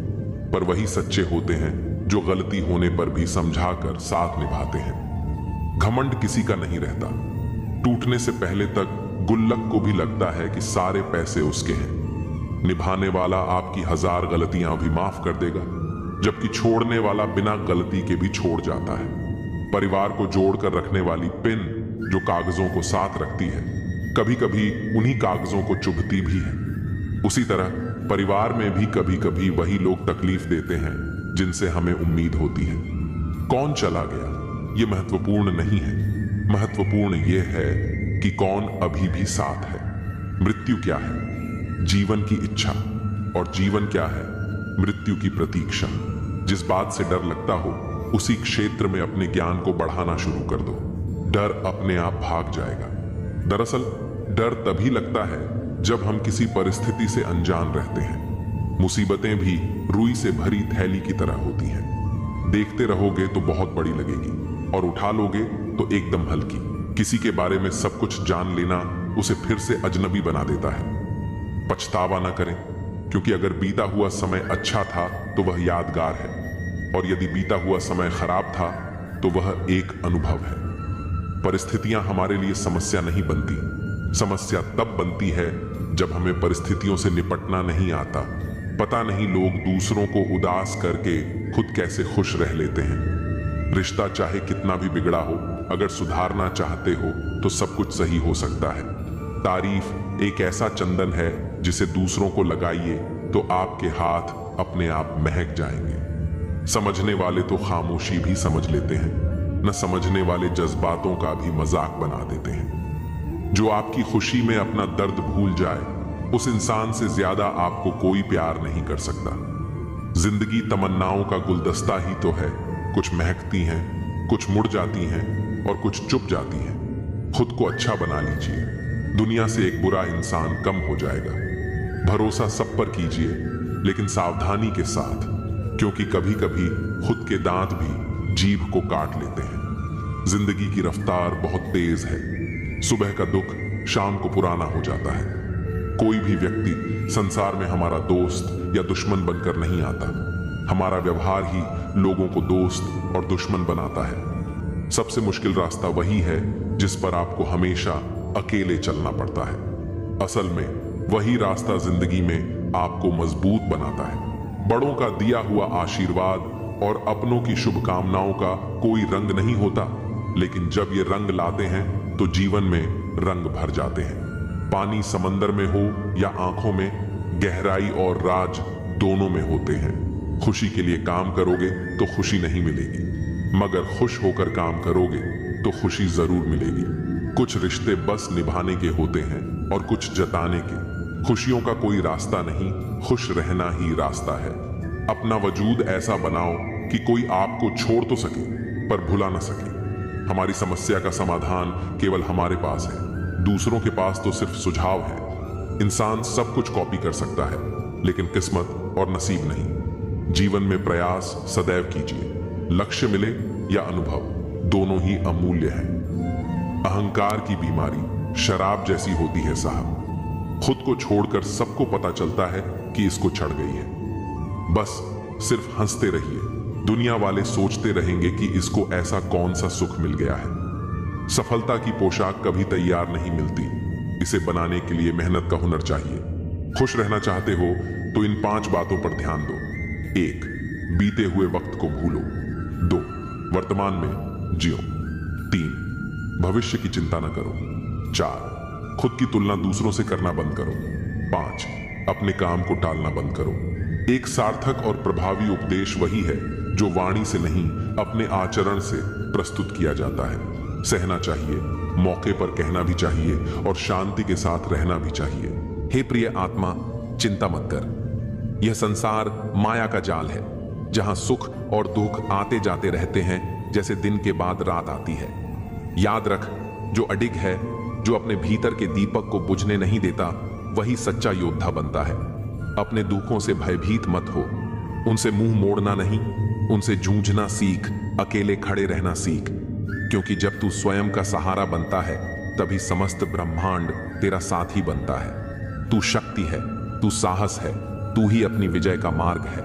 पर वही सच्चे होते हैं जो गलती होने पर भी समझाकर साथ निभाते हैं। घमंड किसी का नहीं रहता। टूटने से पहले तक गुल्लक को भी लगता है कि सारे पैसे उसके हैं। निभाने वाला आपकी 1000 गलतियां भी माफ कर देगा, जबकि छोड़ने वाला बिना गलती के भी छोड़ जाता है। परिवार को जोड़कर रखने वाली पिन जो कागजों को साथ रखती है, कभी कभी उन्हीं कागजों को चुभती भी है। उसी तरह परिवार में भी कभी कभी वही लोग तकलीफ देते हैं जिनसे हमें उम्मीद होती है। कौन चला गया ये महत्वपूर्ण नहीं है। महत्वपूर्ण यह है कि कौन अभी भी साथ है। मृत्यु क्या है? जीवन की इच्छा। और जीवन क्या है? मृत्यु की प्रतीक्षा। जिस बात से डर लगता हो उसी क्षेत्र में अपने ज्ञान को बढ़ाना शुरू कर दो। डर अपने आप भाग जाएगा। दरअसल डर तभी लगता है जब हम किसी परिस्थिति से अनजान रहते हैं। मुसीबतें भी रुई से भरी थैली की तरह होती हैं। देखते रहोगे तो बहुत बड़ी लगेगी और उठा लोगे तो एकदम हल्की। किसी के बारे में सब कुछ जान लेना उसे फिर से अजनबी बना देता है। पछतावा न करें, क्योंकि अगर बीता हुआ समय अच्छा था तो वह यादगार है, और यदि बीता हुआ समय खराब था तो वह एक अनुभव है। परिस्थितियां हमारे लिए समस्या नहीं बनती। समस्या तब बनती है जब हमें परिस्थितियों से निपटना नहीं आता। पता नहीं लोग दूसरों को उदास करके खुद कैसे खुश रह लेते हैं। रिश्ता चाहे कितना भी बिगड़ा हो, अगर सुधारना चाहते हो तो सब कुछ सही हो सकता है। तारीफ एक ऐसा चंदन है जिसे दूसरों को लगाइए तो आपके हाथ अपने आप महक जाएंगे। समझने वाले तो खामोशी भी समझ लेते हैं, न समझने वाले जज्बातों का भी मजाक बना देते हैं। जो आपकी खुशी में अपना दर्द भूल जाए, उस इंसान से ज्यादा आपको कोई प्यार नहीं कर सकता। जिंदगी तमन्नाओं का गुलदस्ता ही तो है। कुछ महकती हैं, कुछ मुड़ जाती हैं और कुछ चुप जाती हैं। खुद को अच्छा बना लीजिए, दुनिया से एक बुरा इंसान कम हो जाएगा। भरोसा सब पर कीजिए, लेकिन सावधानी के साथ, क्योंकि कभी कभी खुद के दांत भी जीभ को काट लेते हैं। जिंदगी की रफ्तार बहुत तेज है। सुबह का दुख शाम को पुराना हो जाता है। कोई भी व्यक्ति संसार में हमारा दोस्त या दुश्मन बनकर नहीं आता। हमारा व्यवहार ही लोगों को दोस्त और दुश्मन बनाता है। सबसे मुश्किल रास्ता वही है जिस पर आपको हमेशा अकेले चलना पड़ता है। असल में वही रास्ता जिंदगी में आपको मजबूत बनाता है। बड़ों का दिया हुआ आशीर्वाद और अपनों की शुभकामनाओं का कोई रंग नहीं होता, लेकिन जब ये रंग लाते हैं तो जीवन में रंग भर जाते हैं। पानी समंदर में हो या आंखों में, गहराई और राज दोनों में होते हैं। खुशी के लिए काम करोगे तो खुशी नहीं मिलेगी, मगर खुश होकर काम करोगे तो खुशी जरूर मिलेगी। कुछ रिश्ते बस निभाने के होते हैं और कुछ जताने के। खुशियों का कोई रास्ता नहीं, खुश रहना ही रास्ता है। अपना वजूद ऐसा बनाओ कि कोई आपको छोड़ तो सके पर भुला ना सके। हमारी समस्या का समाधान केवल हमारे पास है, दूसरों के पास तो सिर्फ सुझाव है। इंसान सब कुछ कॉपी कर सकता है, लेकिन किस्मत और नसीब नहीं। जीवन में प्रयास सदैव कीजिए। लक्ष्य मिले या अनुभव, दोनों ही अमूल्य हैं। अहंकार की बीमारी शराब जैसी होती है साहब। खुद को छोड़कर सबको पता चलता है कि इसको चढ़ गई है। बस सिर्फ हंसते रहिए। दुनिया वाले सोचते रहेंगे कि इसको ऐसा कौन सा सुख मिल गया है। सफलता की पोशाक कभी तैयार नहीं मिलती, इसे बनाने के लिए मेहनत का हुनर चाहिए। खुश रहना चाहते हो तो इन 5 बातों पर ध्यान दो। 1. बीते हुए वक्त को भूलो। 2. वर्तमान में जियो। 3. भविष्य की चिंता न करो। 4. खुद की तुलना दूसरों से करना बंद करो। 5. अपने काम को टालना बंद करो। एक सार्थक और प्रभावी उपदेश वही है जो वाणी से नहीं, अपने आचरण से प्रस्तुत किया जाता है। सहना चाहिए, मौके पर कहना भी चाहिए और शांति के साथ रहना भी चाहिए। हे प्रिय आत्मा, चिंता मत कर। यह संसार माया का जाल है, जहां सुख और दुख आते जाते रहते हैं जैसे दिन के बाद रात आती है। याद रख, जो अडिग है, जो अपने भीतर के दीपक को बुझने नहीं देता, वही सच्चा योद्धा बनता है। अपने दुखों से भयभीत मत हो, उनसे मुंह मोड़ना नहीं, उनसे जूझना सीख, अकेले खड़े रहना सीख। क्योंकि जब तू स्वयं का सहारा बनता है तभी समस्त ब्रह्मांड तेरा साथी बनता है। तू शक्ति है, तू साहस है, तू ही अपनी विजय का मार्ग है।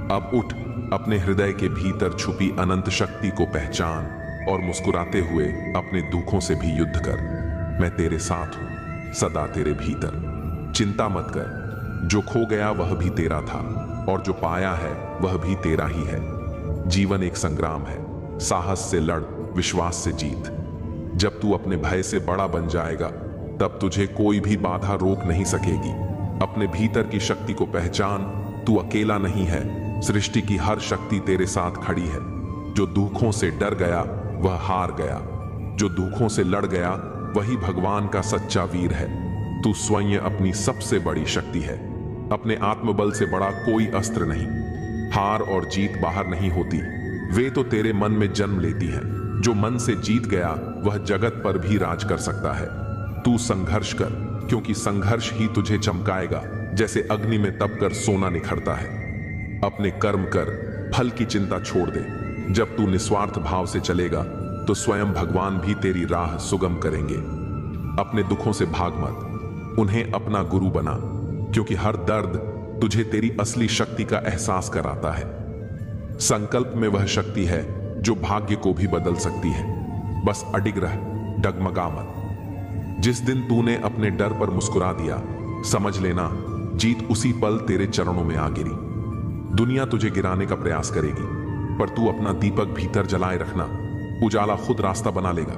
अब उठ, अपने हृदय के भीतर छुपी अनंत शक्ति को पहचान और मुस्कुराते हुए अपने दुखों से भी युद्ध कर। मैं तेरे साथ हूं, सदा तेरे भीतर। चिंता मत कर, जो खो गया वह भी तेरा था और जो पाया है वह भी तेरा ही है। जीवन एक संग्राम है, साहस से लड़, विश्वास से जीत। जब तू अपने भय से बड़ा बन जाएगा तब तुझे कोई भी बाधा रोक नहीं सकेगी। अपने भीतर की शक्ति को पहचान, तू अकेला नहीं है, सृष्टि की हर शक्ति तेरे साथ खड़ी है। जो दुखों से डर गया वह हार गया, जो दुखों से लड़ गया वही भगवान का सच्चा वीर है। तू स्वयं अपनी सबसे बड़ी शक्ति है। अपने आत्मबल से बड़ा कोई अस्त्र नहीं। हार और जीत बाहर नहीं होती, वे तो तेरे मन में जन्म लेती हैं। जो मन से जीत गया वह जगत पर भी राज कर सकता है। तू संघर्ष कर, क्योंकि संघर्ष ही तुझे चमकाएगा, जैसे अग्नि में तप कर सोना निखरता है। अपने कर्म कर, फल की चिंता छोड़ दे। जब तू निस्वार्थ भाव से चलेगा तो स्वयं भगवान भी तेरी राह सुगम करेंगे। अपने दुखों से भाग मत, उन्हें अपना गुरु बना, क्योंकि हर दर्द तुझे तेरी असली शक्ति का एहसास कराता है। संकल्प में वह शक्ति है जो भाग्य को भी बदल सकती है। बस अडिग रह, डगमगा मत। जिस दिन तूने अपने डर पर मुस्कुरा दिया, समझ लेना जीत उसी पल तेरे चरणों में आ गिरी। दुनिया तुझे गिराने का प्रयास करेगी, पर तू अपना दीपक भीतर जलाए रखना, उजाला खुद रास्ता बना लेगा।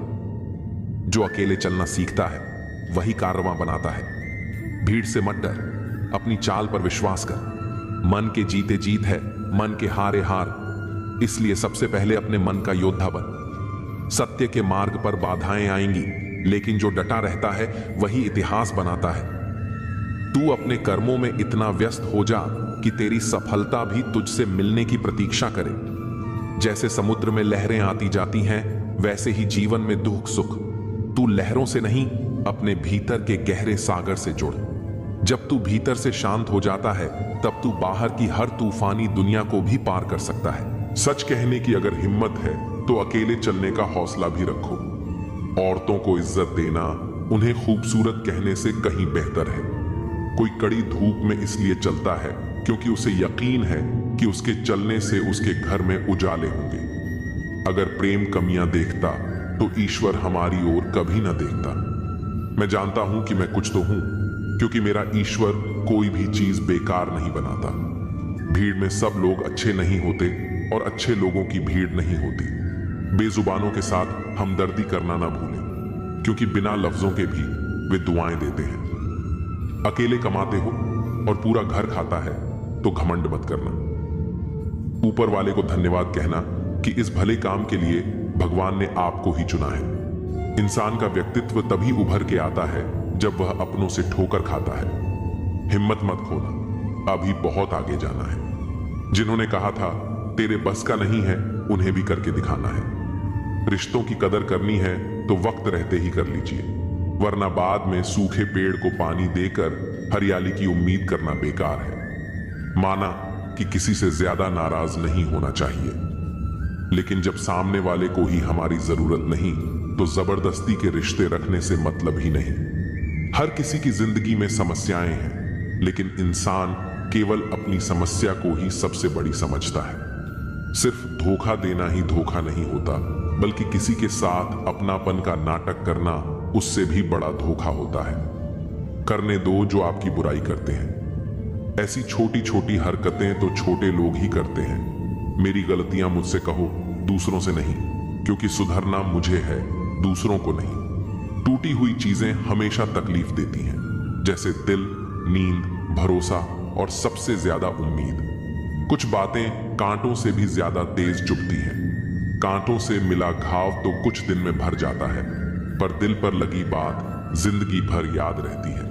जो अकेले चलना सीखता है वही कारवां बनाता है। भीड़ से मत डर, अपनी चाल पर विश्वास कर। मन के जीते जीत है, मन के हारे हार। इसलिए सबसे पहले अपने मन का योद्धा बन। सत्य के मार्ग पर बाधाएं आएंगी, लेकिन जो डटा रहता है वही इतिहास बनाता है। तू अपने कर्मों में इतना व्यस्त हो जा कि तेरी सफलता भी तुझसे मिलने की प्रतीक्षा करे। जैसे समुद्र में लहरें आती जाती हैं, वैसे ही जीवन में दुख सुख। तू लहरों से नहीं, अपने भीतर के गहरे सागर से जुड़। जब तू भीतर से शांत हो जाता है तब तू बाहर की हर तूफानी दुनिया को भी पार कर सकता है। सच कहने की अगर हिम्मत है तो अकेले चलने का हौसला भी रखो। औरतों को इज्जत देना उन्हें खूबसूरत कहने से कहीं बेहतर है। कोई कड़ी धूप में इसलिए चलता है क्योंकि उसे यकीन है कि उसके चलने से उसके घर में उजाले होंगे। अगर प्रेम कमियां देखता तो ईश्वर हमारी ओर कभी ना देखता। मैं जानता हूं कि मैं कुछ तो हूं, क्योंकि मेरा ईश्वर कोई भी चीज बेकार नहीं बनाता। भीड़ में सब लोग अच्छे नहीं होते और अच्छे लोगों की भीड़ नहीं होती। बेजुबानों के साथ हमदर्दी करना ना भूलें, क्योंकि बिना लफ्जों के भी वे दुआएं देते हैं। अकेले कमाते हो और पूरा घर खाता है तो घमंड मत करना। ऊपर वाले को धन्यवाद कहना कि इस भले काम के लिए भगवान ने आपको ही चुना है। इंसान का व्यक्तित्व तभी उभर के आता है जब वह अपनों से ठोकर खाता है। हिम्मत मत खोना, अभी बहुत आगे जाना है। जिन्होंने कहा था तेरे बस का नहीं है, उन्हें भी करके दिखाना है। रिश्तों की कदर करनी है तो वक्त रहते ही कर लीजिए, वरना बाद में सूखे पेड़ को पानी देकर हरियाली की उम्मीद करना बेकार है। माना कि किसी से ज्यादा नाराज नहीं होना चाहिए, लेकिन जब सामने वाले को ही हमारी जरूरत नहीं तो जबरदस्ती के रिश्ते रखने से मतलब ही नहीं। हर किसी की जिंदगी में समस्याएं हैं, लेकिन इंसान केवल अपनी समस्या को ही सबसे बड़ी समझता है। सिर्फ धोखा देना ही धोखा नहीं होता, बल्कि किसी के साथ अपनापन का नाटक करना उससे भी बड़ा धोखा होता है। करने दो जो आपकी बुराई करते हैं। ऐसी छोटी छोटी हरकतें तो छोटे लोग ही करते हैं। मेरी गलतियां मुझसे कहो, दूसरों से नहीं, क्योंकि सुधरना मुझे है, दूसरों को नहीं। टूटी हुई चीजें हमेशा तकलीफ देती हैं, जैसे दिल, नींद, भरोसा और सबसे ज्यादा उम्मीद। कुछ बातें कांटों से भी ज्यादा तेज चुभती हैं। कांटों से मिला घाव तो कुछ दिन में भर जाता है, पर दिल पर लगी बात जिंदगी भर याद रहती है।